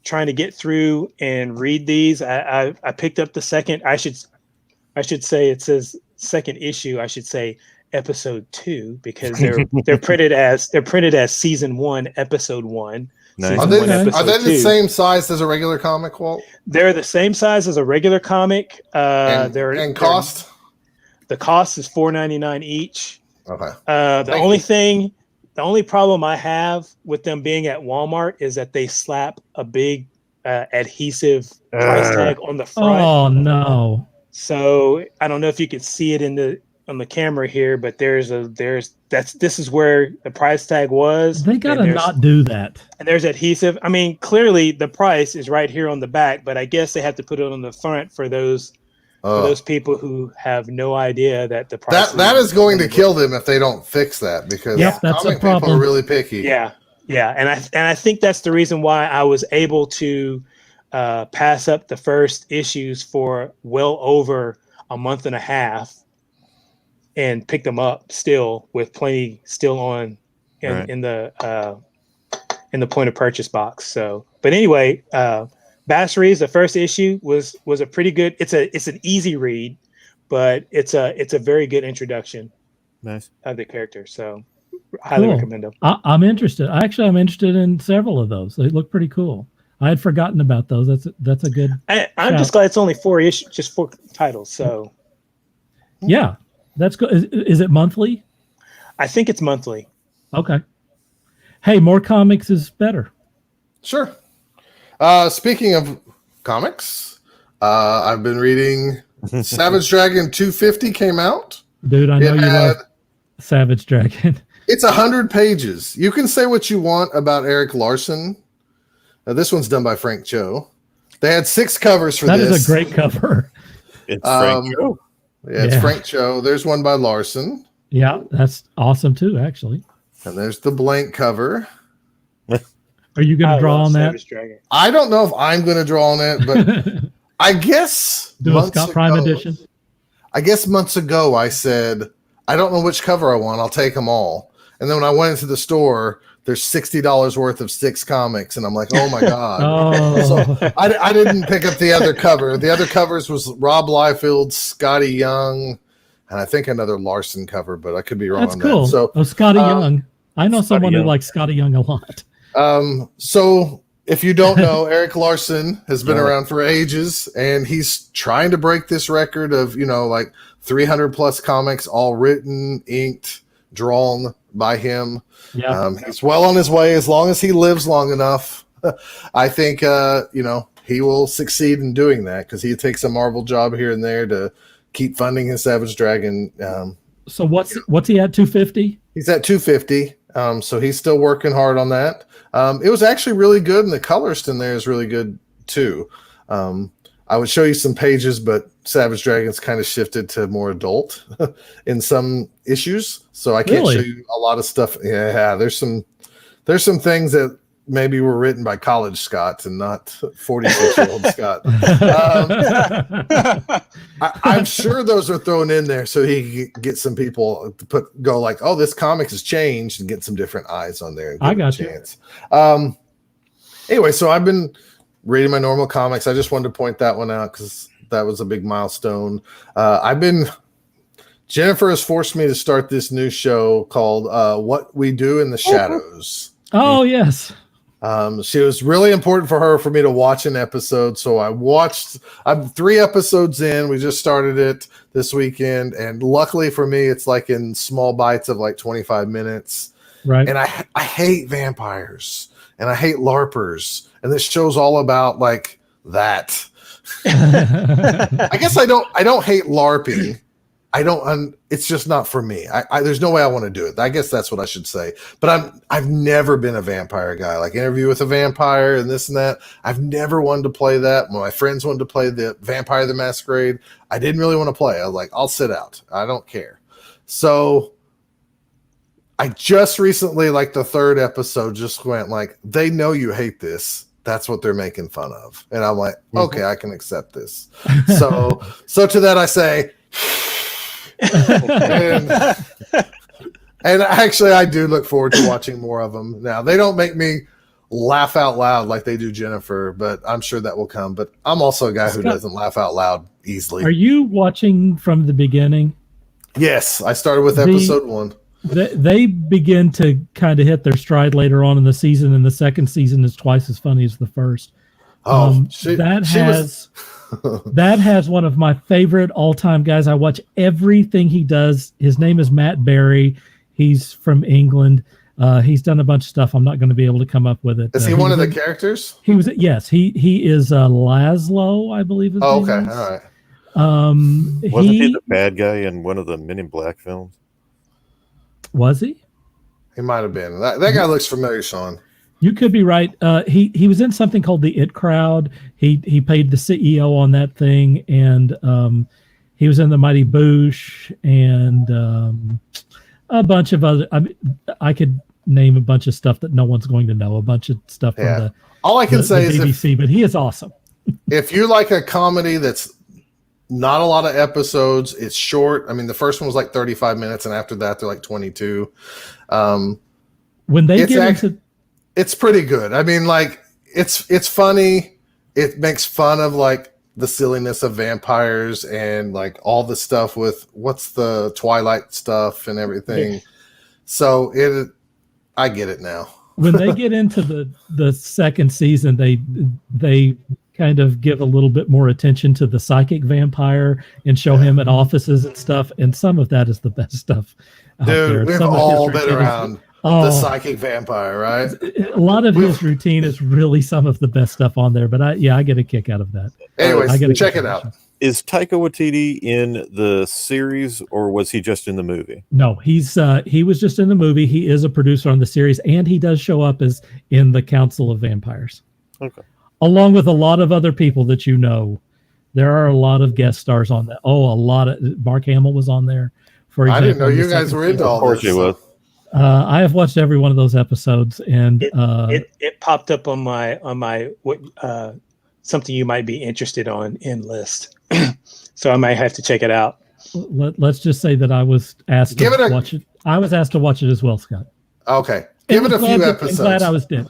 trying to get through and read these. I picked up the second. I should say it says second issue. I should say episode 2 because they're printed as season 1, episode 1. Nice. Are they the same size as a regular comic, Walt? They're the same size as a regular comic. And cost? The cost is $4.99 each. Okay. The only problem I have with them being at Walmart is that they slap a big adhesive price tag on the front. Oh no! So I don't know if you could see it on the camera here, but this is where the price tag was. They gotta not do that. And there's adhesive. I mean, clearly the price is right here on the back, but I guess they have to put it on the front for those people who have no idea that the price that is going to kill them if they don't fix that because that's a problem. People are really picky. Yeah, and I think that's the reason why I was able to pass up the first issues for well over a month and a half, and pick them up still with plenty still on in the point of purchase box. So, but anyway. Bass Reeves, the first issue was a pretty good. It's an easy read, but it's a very good introduction. Nice of the character. So highly recommend them. I'm interested. I'm interested in several of those. They look pretty cool. I had forgotten about those. That's a good. I'm just glad it's only 4 issues, just 4 titles. So yeah, that's good. Is it monthly? I think it's monthly. Okay. Hey, more comics is better. Sure. Speaking of comics, I've been reading Savage Dragon 250 came out. Dude, I know you love Savage Dragon. It's 100 pages. You can say what you want about Eric Larson. This one's done by Frank Cho. They had 6 covers for this. That is a great cover. It's Frank Cho. Yeah, it's Frank Cho. There's one by Larson. Yeah, that's awesome too, actually. And there's the blank cover. Are you going to draw on that? Dragon. I don't know if I'm going to draw on it, but I guess Do a Scott Prime edition. I guess months ago I said, I don't know which cover I want. I'll take them all. And then when I went into the store, there's $60 worth of 6 comics. And I'm like, oh my God. Oh. So I didn't pick up the other cover. The other covers was Rob Liefeld, Scotty Young, and I think another Larson cover, but I could be wrong. That's on cool. That. So, Scotty Young. I know someone Young. who likes Scotty Young a lot. So if you don't know, Eric Larson has been around for ages, and he's trying to break this record of, like 300 plus comics, all written, inked, drawn by him. Yeah. He's well on his way as long as he lives long enough. I think, he will succeed in doing that because he takes a Marvel job here and there to keep funding his Savage Dragon. So what's he at, 250? He's at 250. So he's still working hard on that. It was actually really good, and the colorist in there is really good too. I would show you some pages, but Savage Dragon's kind of shifted to more adult in some issues, so I can't show you a lot of stuff. Yeah, there's some things that maybe were written by college Scott and not 46-year-old Scott. I'm sure those are thrown in there so he can get some people to go like, oh, this comic has changed, and get some different eyes on there. And I got you. Chance. Anyway, so I've been reading my normal comics. I just wanted to point that one out because that was a big milestone. Jennifer has forced me to start this new show called What We Do in the Shadows. Oh, yes. She was really important for me to watch an episode. So I'm 3 episodes in. We just started it this weekend. And luckily for me, it's like in small bites of like 25 minutes. Right. And I hate vampires and I hate LARPers. And this show's all about like that. I guess I don't hate LARPing. It's just not for me. There's no way I want to do it. I guess that's what I should say. But I've never been a vampire guy, like Interview with a Vampire and this and that. I've never wanted to play that. When my friends wanted to play the Vampire the Masquerade, I didn't really want to play. I was like, I'll sit out. I don't care. So I just recently, like the 3rd episode, just went like, they know you hate this. That's what they're making fun of. And I'm like, okay, I can accept this. So to that I say, and actually I do look forward to watching more of them. Now they don't make me laugh out loud like they do Jennifer, but I'm sure that will come. But I'm also a guy who doesn't laugh out loud easily. Are you watching from the beginning? Yes, I started with episode 1. They begin to kind of hit their stride later on in the season, and the second season is twice as funny as the first. That has one of my favorite all-time guys. I watch everything he does. His name is Matt Berry. He's from England. He's done a bunch of stuff. I'm not going to be able to come up with it. Is he one of the characters? He was. Yes, he is Laszlo, I believe. His name is. All right. Wasn't he the bad guy in one of the Men in Black films? Was he? He might have been. That guy looks familiar, Shawn. You could be right. He was in something called The It Crowd. He played the CEO on that thing, and he was in The Mighty Boosh and a bunch of other. I could name a bunch of stuff that no one's going to know. A bunch of stuff from the all I can say is BBC, but he is awesome. If you like a comedy that's not a lot of episodes, it's short. I mean, the first one was like 35 minutes, and after that, they're like 22. When they get into, it's pretty good. I mean, like it's funny. It makes fun of like the silliness of vampires and like all the stuff with what's the Twilight stuff and everything. Yeah. So I get it now. When they get into the second season, they kind of give a little bit more attention to the psychic vampire and show him at offices and stuff. And some of that is the best stuff. Dude, we've all been around the psychic vampire, right? A lot of his routine is really some of the best stuff on there. But I get a kick out of that. Anyways, check it out. Is Taika Waititi in the series, or was he just in the movie? No, he was just in the movie. He is a producer on the series, and he does show up as in the Council of Vampires. Okay. Along with a lot of other people that you know. There are a lot of guest stars on that. Oh, a lot of Mark Hamill was on there. For example, I didn't know you guys were into all this. Of course you was. I have watched every one of those episodes, and it popped up on my something you might be interested in list. So I might have to check it out. Let's just say that I was asked to watch it. I was asked to watch it as well, Scott. Okay. Give it a few episodes. I'm glad I was dead.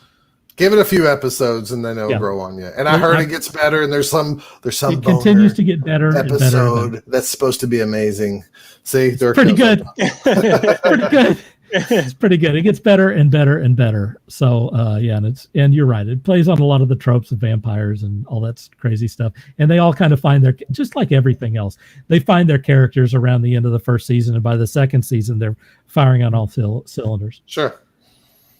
Give it a few episodes and then it'll grow on you. And I heard it gets better, and there's some it continues to get better episode and better. That's supposed to be amazing. See, they're pretty good. Pretty good. It's pretty good. It gets better and better and better. So and you're right. It plays on a lot of the tropes of vampires and all that crazy stuff. And they all kind of find their, just like everything else, they find their characters around the end of the first season, and by the second season they're firing on all cylinders. Sure.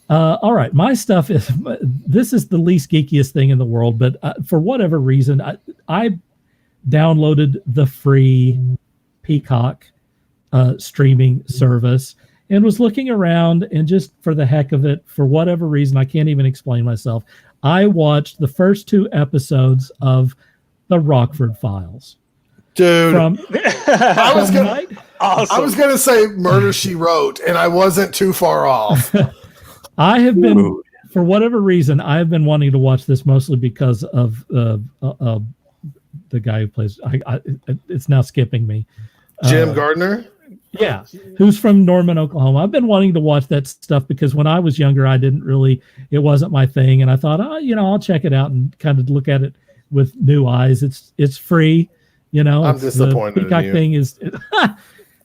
All right, my stuff is, this is the least geekiest thing in the world, but for whatever reason, I downloaded the free Peacock streaming service and was looking around, and just for the heck of it, for whatever reason, I can't even explain myself, I watched the first 2 episodes of the Rockford Files. Dude, I was gonna say Murder, She Wrote, and I wasn't too far off. I have been, for whatever reason, I have been wanting to watch this mostly because of the guy who plays. It's now skipping me. Jim Gardner. Yeah, who's from Norman, Oklahoma. I've been wanting to watch that stuff because when I was younger, it wasn't my thing, and I thought, I'll check it out and kind of look at it with new eyes. It's free, I'm disappointed. The Peacock thing is.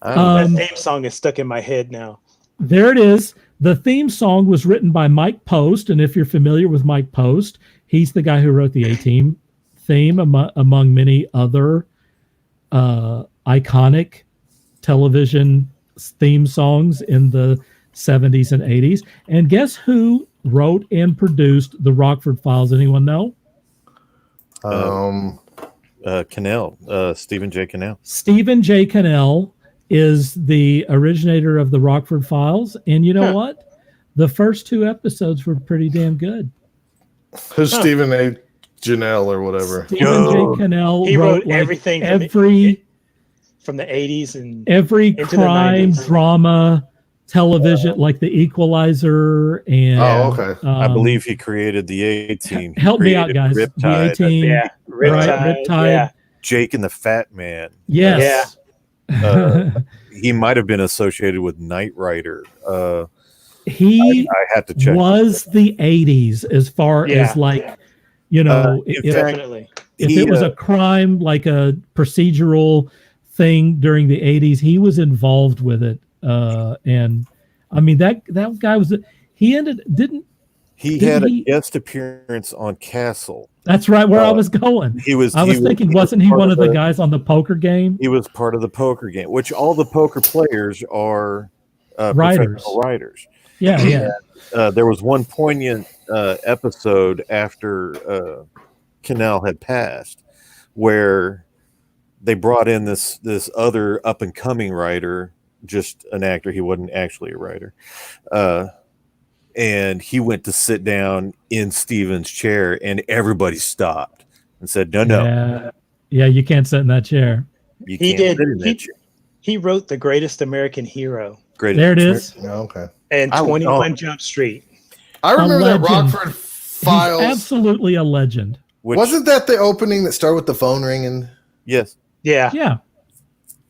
That theme song is stuck in my head now. There it is. The theme song was written by Mike Post, and if you're familiar with Mike Post, he's the guy who wrote the A-Team theme, among many other iconic television theme songs in the 70s and 80s. And guess who wrote and produced the Rockford Files? Anyone know? Cannell, Stephen J. Cannell. Stephen J. Cannell is the originator of the Rockford Files. And you know what? The first 2 episodes were pretty damn good. Who's Stephen A. Janelle or whatever? Stephen J. Cannell wrote everything from the 80s and every crime drama television, like The Equalizer, and I believe he created the A-Team. Help me out, guys. Riptide. The A-Team, Riptide. Yeah. Jake and the Fat Man. Yes. He might have been associated with Knight Rider. He I had to check. Was the 80s as far as definitely. If it was a crime, like a procedural thing during the 80s, he was involved with it. And I mean, that guy was, he had a guest appearance on Castle. That's right, where I was going. I was thinking, wasn't he one of the guys on the poker game? He was part of the poker game, which all the poker players are writers. Yeah. There was one poignant episode after Cannell had passed where they brought in this other up and coming writer, just an actor. He wasn't actually a writer. And he went to sit down in Steven's chair, and everybody stopped and said, no. Yeah, you can't sit in that chair. He wrote The Greatest American Hero. There it is. Okay. And 21 Jump Street. I remember that Rockford Files. He's absolutely a legend. Wasn't that the opening that started with the phone ringing? Yes. Yeah.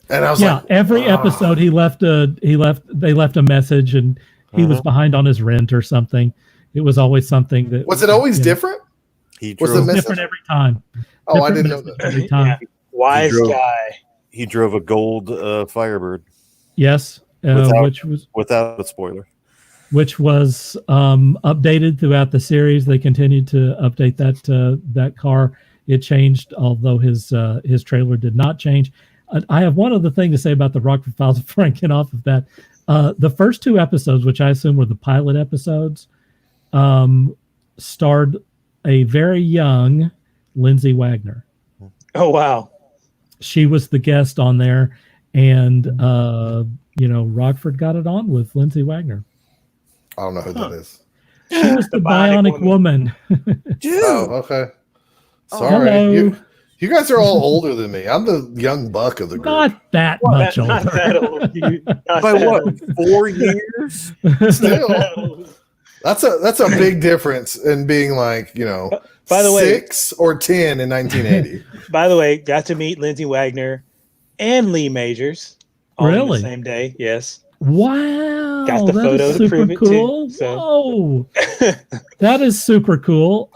And I was like, every episode they left a message, and he was behind on his rent or something. It was always something that was it always different? It was different every time. Oh, I didn't know that. Every time. Wise guy. He drove a gold Firebird. Yes, without a spoiler. Which was updated throughout the series. They continued to update that car. It changed, although his trailer did not change. I have one other thing to say about the Rockford Files before I get off of that. The first 2 episodes, which I assume were the pilot episodes, starred a very young Lindsay Wagner. Oh, wow. She was the guest on there, and Rockford got it on with Lindsay Wagner. I don't know who that is. She was the bionic woman. Oh, okay. Sorry. Hello. You guys are all older than me. I'm the young buck of the group. Not that much older. Not that old. By what? 4 years? Still. That's a big difference in being like, By the way, 6 or 10 in 1980. By the way, got to meet Lindsay Wagner and Lee Majors all on the Really? same day. Yes. Wow, Got the that photo is to super prove it cool. too. So. Whoa, that is super cool.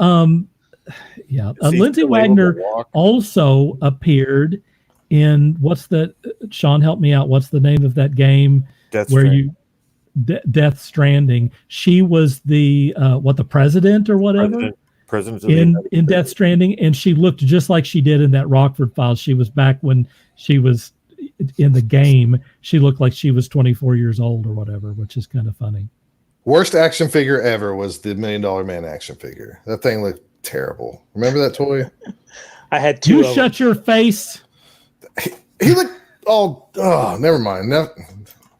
Yeah, Is he Lindsay still able to Wagner walk? also appeared in Shawn, help me out. What's the name of that game Death where Stranding. Death Stranding? She was the president or whatever President of the United in Death States. Stranding, and she looked just like she did in that Rockford Files. She was back when she was in the game. She looked like she was 24 years old or whatever, which is kind of funny. Worst action figure ever was the $1 Million Man action figure. That thing looked terrible. Remember that toy? I had two. You of shut your face. He looked all. Oh, never mind.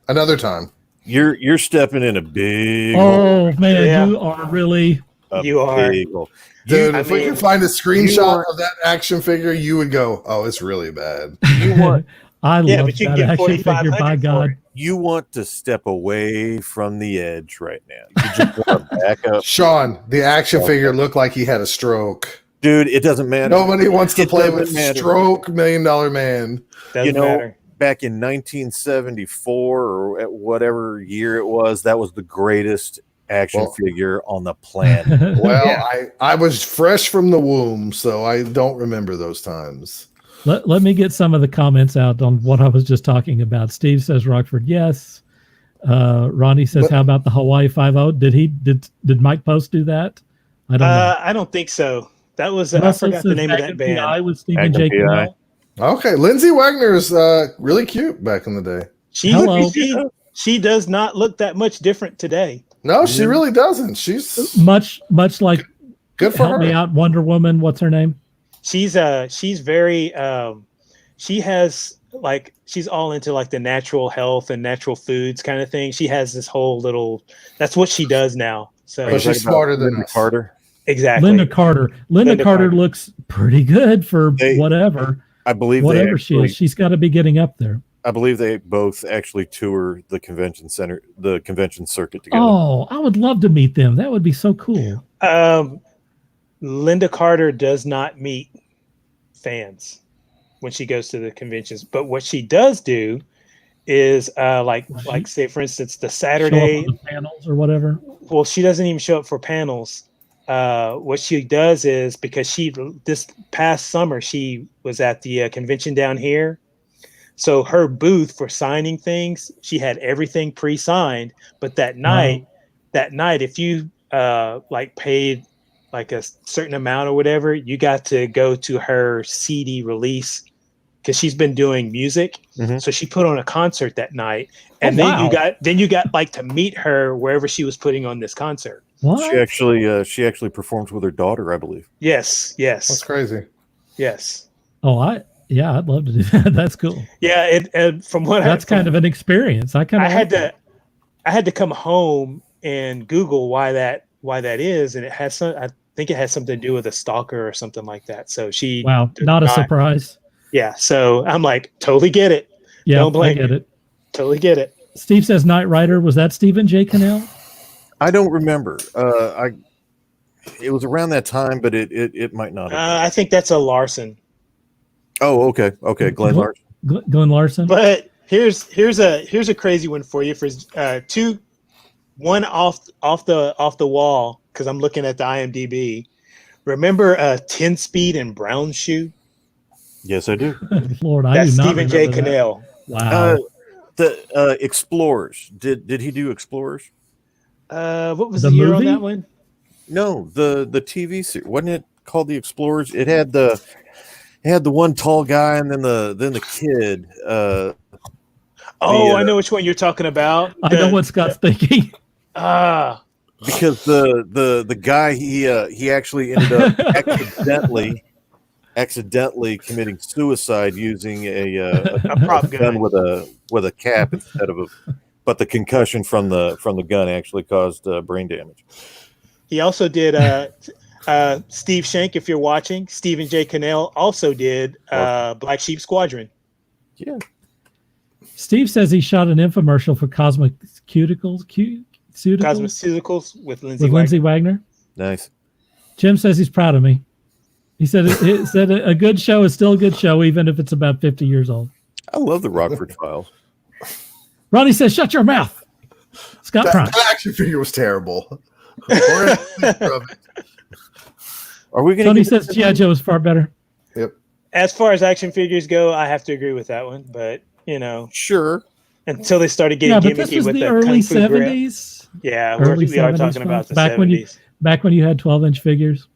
Another time. You're stepping in a big hole. Oh man, Yeah. you are really. You are. Big hole. Dude, I if we mean, could find a you screenshot want- of that action figure, you would go, "Oh, it's really bad." You want I Yeah, love but you can that get action figure. 4,500 By for God, it. you want to step away from the edge right now. You just want to back up. Shawn, the action figure looked like he had a stroke. Dude, it doesn't matter. Nobody wants to It play doesn't with matter. stroke $1 Million Man. Doesn't matter. Back in 1974 or at whatever year it was, that was the greatest action figure on the planet. Well, Yeah. I was fresh from the womb, so I don't remember those times. let me get some of the comments out on what I was just talking about. Steve says Rockford, yes. Ronnie says, But- how about the Hawaii 5-0? Did Mike Post do that? I don't know. I don't think so. That was I Russell forgot the says name of that Magnum band. PI with Stephen Magnum J. PI. Cannell. Okay, Lindsay Wagner's really cute back in the day. Hello. She does not look that much different today. No, she really doesn't. She's Much like good for help me her. out, Wonder Woman. What's her name? She's very she has like she's all into like the natural health and natural foods kind of thing. She has this whole little that's what she does now. So But she's smarter than Linda us. Carter. exactly. Linda Carter. Linda Carter looks pretty good for whatever I believe whatever she is. She's got to be getting up there. I believe they both actually tour the convention circuit together. Oh, I would love to meet them. That would be so cool. Linda Carter does not meet fans when she goes to the conventions, but what she does do is like say for instance the Saturday Show up on the panels or whatever. Well, she doesn't even show up for panels. What she does is because this past summer she was at the convention down here. So her booth for signing things, she had everything pre-signed. But that night, if you like paid like a certain amount or whatever, you got to go to her CD release because she's been doing music. Mhm. So she put on a concert that night, and then you got like to meet her wherever she was putting on this concert. What? She actually performed with her daughter, I believe. Yes. That's crazy. Yes. Oh, I'd love to do that. That's cool. Yeah. From what That's kind of an experience. I had to come home and Google why that is, and it has I think it has something to do with a stalker or something like that. So she not a surprise. Yeah. So I'm like, totally get it. Yeah, Don't blame I get it. Totally get it. Steve says Knight Rider. Was that Stephen J. Cannell? I don't remember. It was around that time, but it might not have been. I think that's a Larson. Oh, okay. Glenn Larson. Glenn Larson. But here's a crazy one for you for one off the wall because I'm looking at the IMDb. Remember 10-speed and Brown Shoe? Yes, I do. Lord, I That's do not Stephen J. remember that. Cannell. Wow. The Explorers. Did he do Explorers? What was The the year movie? on that one? No, the TV series. Wasn't it called The Explorers? It had the one tall guy and then the kid. I know which one you're talking about. I know what Scott's thinking. Because the guy he actually ended up accidentally committing suicide using a prop gun gun. with a cap instead of but the concussion from the gun actually caused brain damage. He also did Steve Shank, if you're watching. Stephen J. Cannell also did Black Sheep Squadron. Yeah. Steve says he shot an infomercial for Cosmeceuticals. Cosmeceuticals with Lindsay with Wagner. Lindsay Wagner. Nice. Jim says he's proud of me. He said it said a good show is still a good show, even if it's about 50 years old. I love the Rockford Files. Ronnie says, "Shut your mouth." Scott Prime. That action figure was terrible. Are we going Tony says G.I. Joe is far better. Yep. As far as action figures go, I have to agree with that one. But Sure. until they started Yeah, getting but this gimmicky was with the the early Kung Fu grip. 70s. Yeah, Early we are 70s talking about the back 70s. when you had 12-inch figures.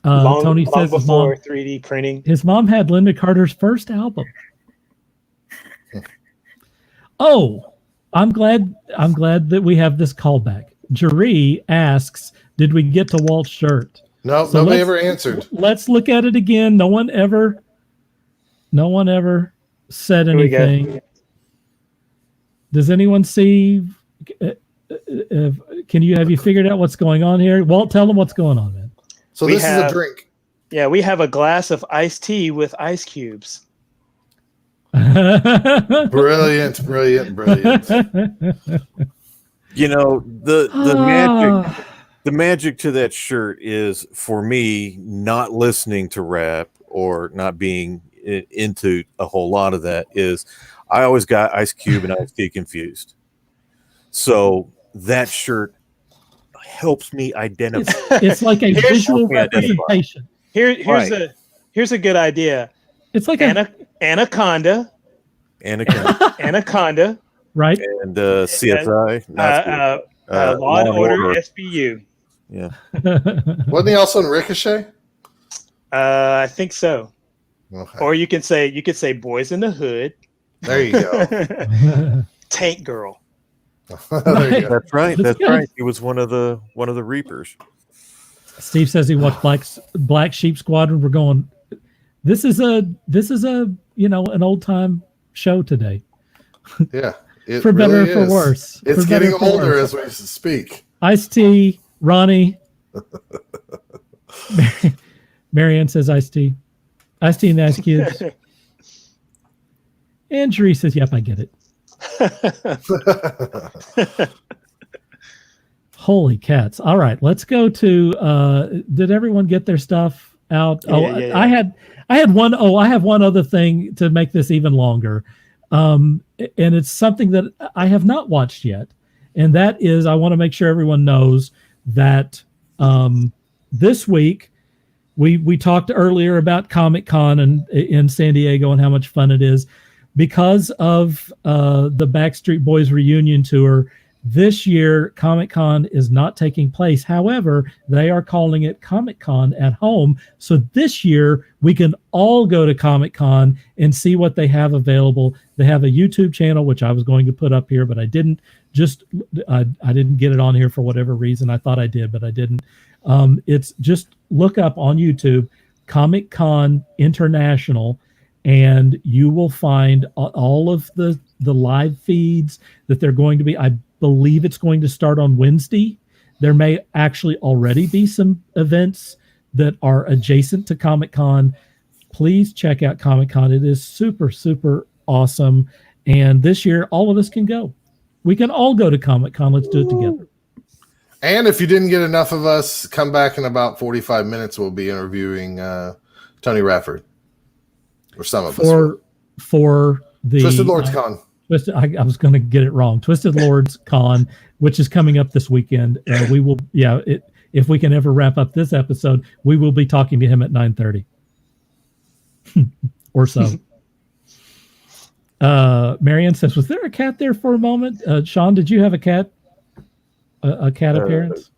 Tony says his before mom, 3D printing. his mom had Linda Carter's first album. Oh, I'm glad that we have this callback. Jeree asks, "Did we get to Walt's shirt?" No, So nobody let's- ever answered. Let's look at it again. No one ever said Here we go. anything. Does anyone see? Have you figured out what's going on here? Walt, tell them what's going on, man. So We this is have- a drink. Yeah, we have a glass of iced tea with ice cubes. Brilliant. You know, the magic to that shirt is, for me, not listening to rap or not being into a whole lot of that, is I always got Ice Cube and Ice T confused. So that shirt helps me identify. It's like a visual Okay, identify. representation. Here's a good idea. It's like a Anaconda, Anakin right. and CSI. Law and Order SBU. Yeah. Wasn't he also in Ricochet? I think so. Okay. Or you could say Boys in the Hood. There you go. Tank Girl. There you go. That's right. That's That's good. right. He was one of the Reapers. Steve says he watched Black Sheep Squadron. We're going. This is a an old time show today. Yeah. It For better really or for is. worse. It's For getting better or for older worse. as we speak. Ice-T, Ronnie. Marianne says Ice-T. Ice-T and the Ice Cubes. And Jeree says, "Yep, I get it." Holy cats. All right, let's go to did everyone get their stuff out? Yeah. I have one other thing to make this even longer. And it's something that I have not watched yet. And that is, I want to make sure everyone knows that this week we talked earlier about Comic-Con in San Diego and how much fun it is. Because of the Backstreet Boys reunion tour, this year Comic-Con is not taking place. However, they are calling it Comic-Con at home. So this year we can all go to Comic-Con and see what they have available. They have a YouTube channel, which I was going to put up here, but I didn't. I didn't get it on here for whatever reason. I thought I did, but I didn't. It's just look up on YouTube Comic-Con International, and you will find all of the live feeds that they're going to be. I believe it's going to start on Wednesday. There may actually already be some events that are adjacent to Comic-Con. Please check out Comic-Con. It is super, super awesome. And this year, all of us can go. We can all go to Comic-Con. Let's do it together. And if you didn't get enough of us, come back in about 45 minutes. We'll be interviewing Tony Rafford. Or some of us. For the Twisted Lords Con. I was going to get it wrong. Twisted Lords Con, which is coming up this weekend. We will, if we can ever wrap up this episode, we will be talking to him at 9:30 or so. Marianne says, "Was there a cat there for a moment?" Shawn, did you have a cat? A cat appearance?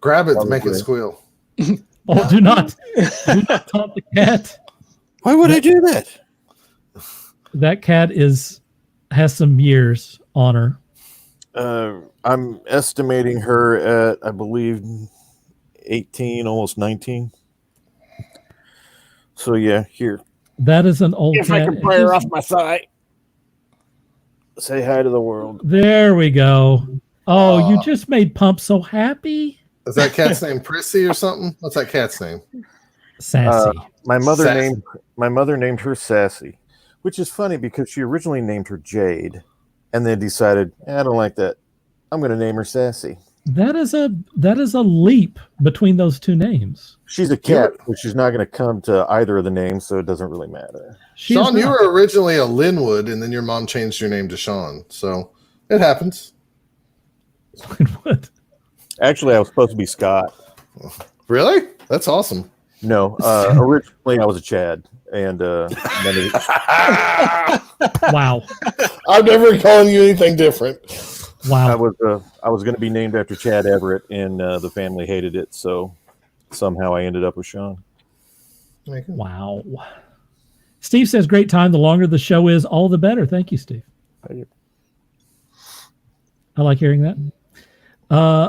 Grab it to make it squeal. Oh, do not taunt the cat. Why would I do that? That cat has some years on her. I'm estimating her at, I believe, 18, almost 19. So yeah, here. That is an old If cat. I can pry her off my thigh. Say hi to the world. There we go. Oh, you just made Pump so happy. Is that cat's name Prissy or something? What's that cat's name? Sassy. My mother Sassy. named her Sassy, which is funny because she originally named her Jade, and then decided, I don't like that. I'm going to name her Sassy. That is a leap between those two names. She's a cat, but she's not going to come to either of the names, so it doesn't really matter. Shawn, you were originally a Linwood, and then your mom changed your name to Shawn. So it happens. Linwood. Actually, I was supposed to be Scott. Really? That's awesome. No, originally I was a Chad, and Wow. I'm never calling you anything different. Wow. I was going to be named after Chad Everett, and the family hated it, so somehow I ended up with Shawn. Wow. Steve says, great time. The longer the show is, all the better. Thank you, Steve. Thank you. I like hearing that.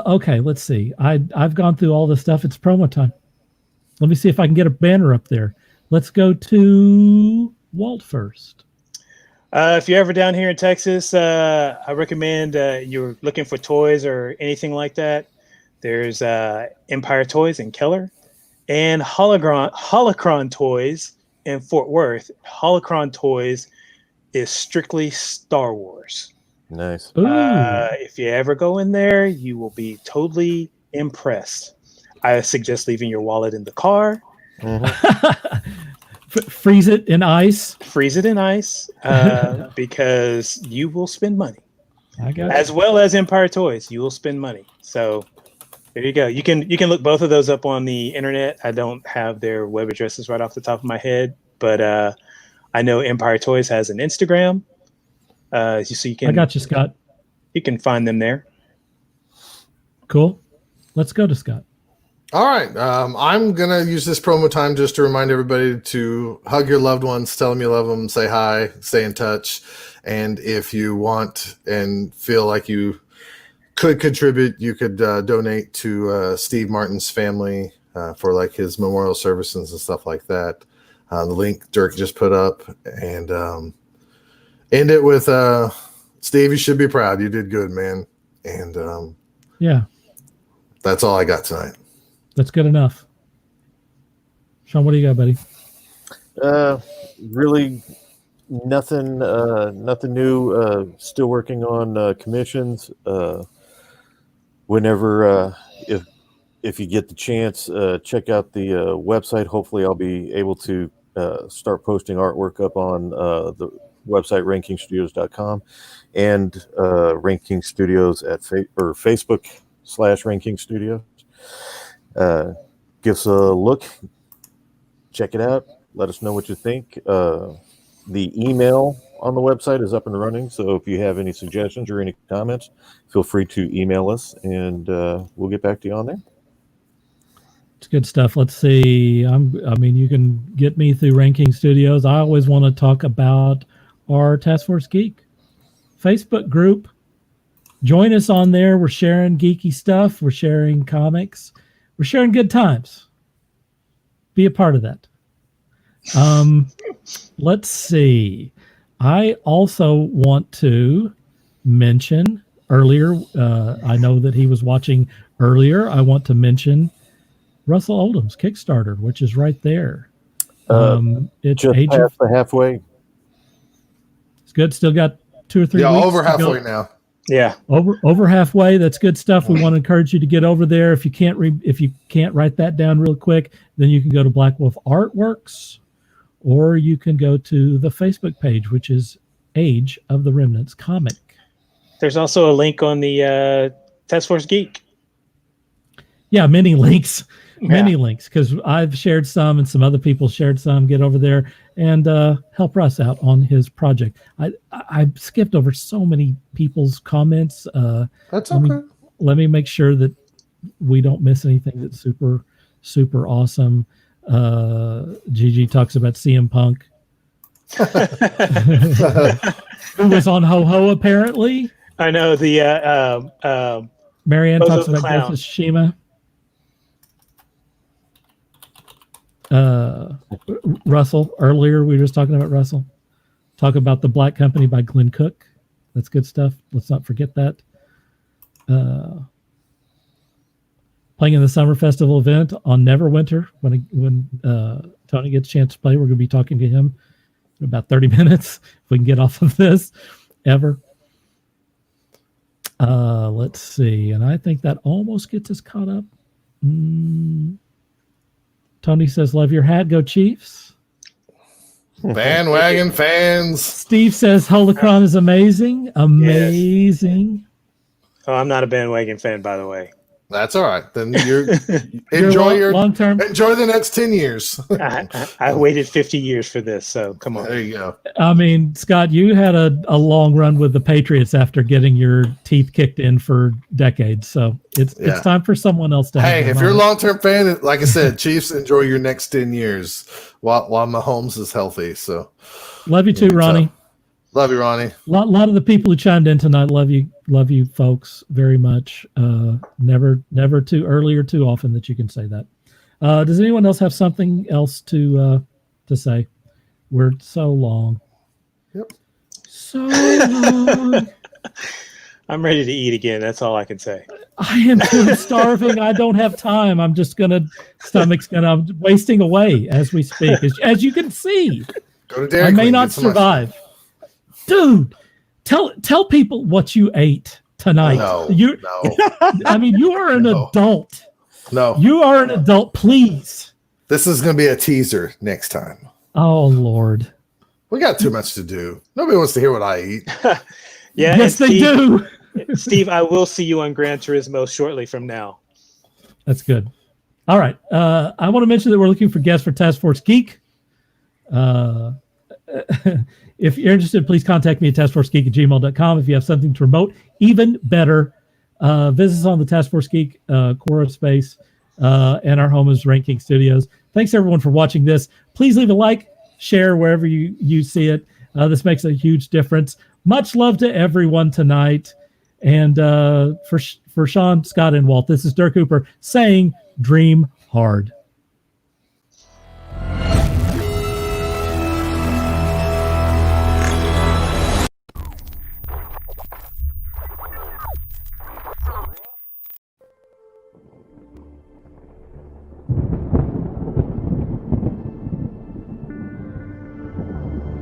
Okay, let's see. I've gone through all this stuff. It's promo time. Let me see if I can get a banner up there. Let's go to Walt first. If you're ever down here in Texas, I recommend you're looking for toys or anything like that. There's Empire Toys in Keller and Holocron Toys in Fort Worth. Holocron Toys is strictly Star Wars. Nice. If you ever go in there, you will be totally impressed. I suggest leaving your wallet in the car. Mm-hmm. Freeze it in ice. Freeze it in ice because you will spend money. I got As well as Empire Toys, you will spend money. So there you go. You can look both of those up on the internet. I don't have their web addresses right off the top of my head, but I know Empire Toys has an Instagram. So you can. I got you, Scott. You can find them there. Cool. Let's go to Scott. All right. I'm going to use this promo time just to remind everybody to hug your loved ones, tell them you love them, say hi, stay in touch. And if you want and feel like you could contribute, you could donate to Steve Martin's family for like his memorial services and stuff like that. The link Dirk just put up. And end it with Steve, you should be proud. You did good, man. And yeah, that's all I got tonight. That's good enough. Shawn, what do you got, buddy? Really nothing new. Still working on commissions. Whenever, if you get the chance, check out the website. Hopefully I'll be able to start posting artwork up on the website rankingstudios.com and Ranking Studios at Facebook/Ranking Studios. Give us a look, check it out, let us know what you think. The email on the website is up and running, so if you have any suggestions or any comments, feel free to email us, and we'll get back to you on there. It's good stuff. Let's see. You can get me through Ranking Studios. I always want to talk about our Taskforce Geek Facebook group. Join us on there. We're sharing geeky stuff. We're sharing comics. We're sharing good times. Be a part of that. Let's see. I also want to mention earlier, I know that he was watching earlier. I want to mention Russell Oldham's Kickstarter, which is right there. It's just past the halfway. It's good. Still got 2 or 3 weeks. Yeah, over to halfway go. now. Yeah, over halfway. That's good stuff. We want to encourage you to get over there. If you can't write that down real quick, then you can go to Black Wolf Artworks, or you can go to the Facebook page, which is Age of the Remnants comic. there's also a link on the Taskforce Geek. Yeah, many links, because I've shared some and some other people shared some. Get over there and help Russ out on his project. I skipped over so many people's comments. That's okay. Let me make sure that we don't miss anything that's super, super awesome. Gigi talks about CM Punk, who was on Ho Ho apparently. I know the Marianne Bozo talks the about Clown. Ghost of Tsushima. Russell, earlier we were just talking about Russell. Talk about The Black Company by Glenn Cook. That's good stuff. Let's not forget that. Playing in the Summer Festival event on Neverwinter. When Tony gets a chance to play, we're going to be talking to him in about 30 minutes if we can get off of this ever. Let's see. And I think that almost gets us caught up. Tony says, love your hat. Go Chiefs. Bandwagon fans. Steve says, Holocron is amazing. Amazing. Oh, I'm not a bandwagon fan, by the way. That's all right. Then enjoy your long term. Enjoy the next 10 years. I waited 50 years for this, so come on. There you go. I mean, Scott, you had a long run with the Patriots after getting your teeth kicked in for decades. So it's time for someone else to. Hey, if you're a long-term fan, like I said, Chiefs, enjoy your next 10 years while Mahomes is healthy. So love you too, Ronnie. Love you, Ronnie. A lot of the people who chimed in tonight love you folks very much. Never too early or too often that you can say that. Does anyone else have something else to say? We're so long. Yep. So long. I'm ready to eat again. That's all I can say. I am too starving. I don't have time. I'm wasting away as we speak. As you can see, go to Dairy I may Queen, not survive. Dude, tell people what you ate tonight. No. I mean, you are an adult. No. You are an adult, please. This is going to be a teaser next time. Oh, Lord. We got too much to do. Nobody wants to hear what I eat. Yeah, yes, they do. Steve, I will see you on Gran Turismo shortly from now. That's good. All right. I want to mention that we're looking for guests for Taskforce Geek. If you're interested, please contact me at taskforcegeek@gmail.com. If you have something to promote, even better, visit us on the Taskforce Geek Quora space, and our home is Ranking Studios. Thanks, everyone, for watching this. Please leave a like, share wherever you see it. This makes a huge difference. Much love to everyone tonight. And for Shawn, Scott, and Walt, this is Dirk Cooper saying dream hard.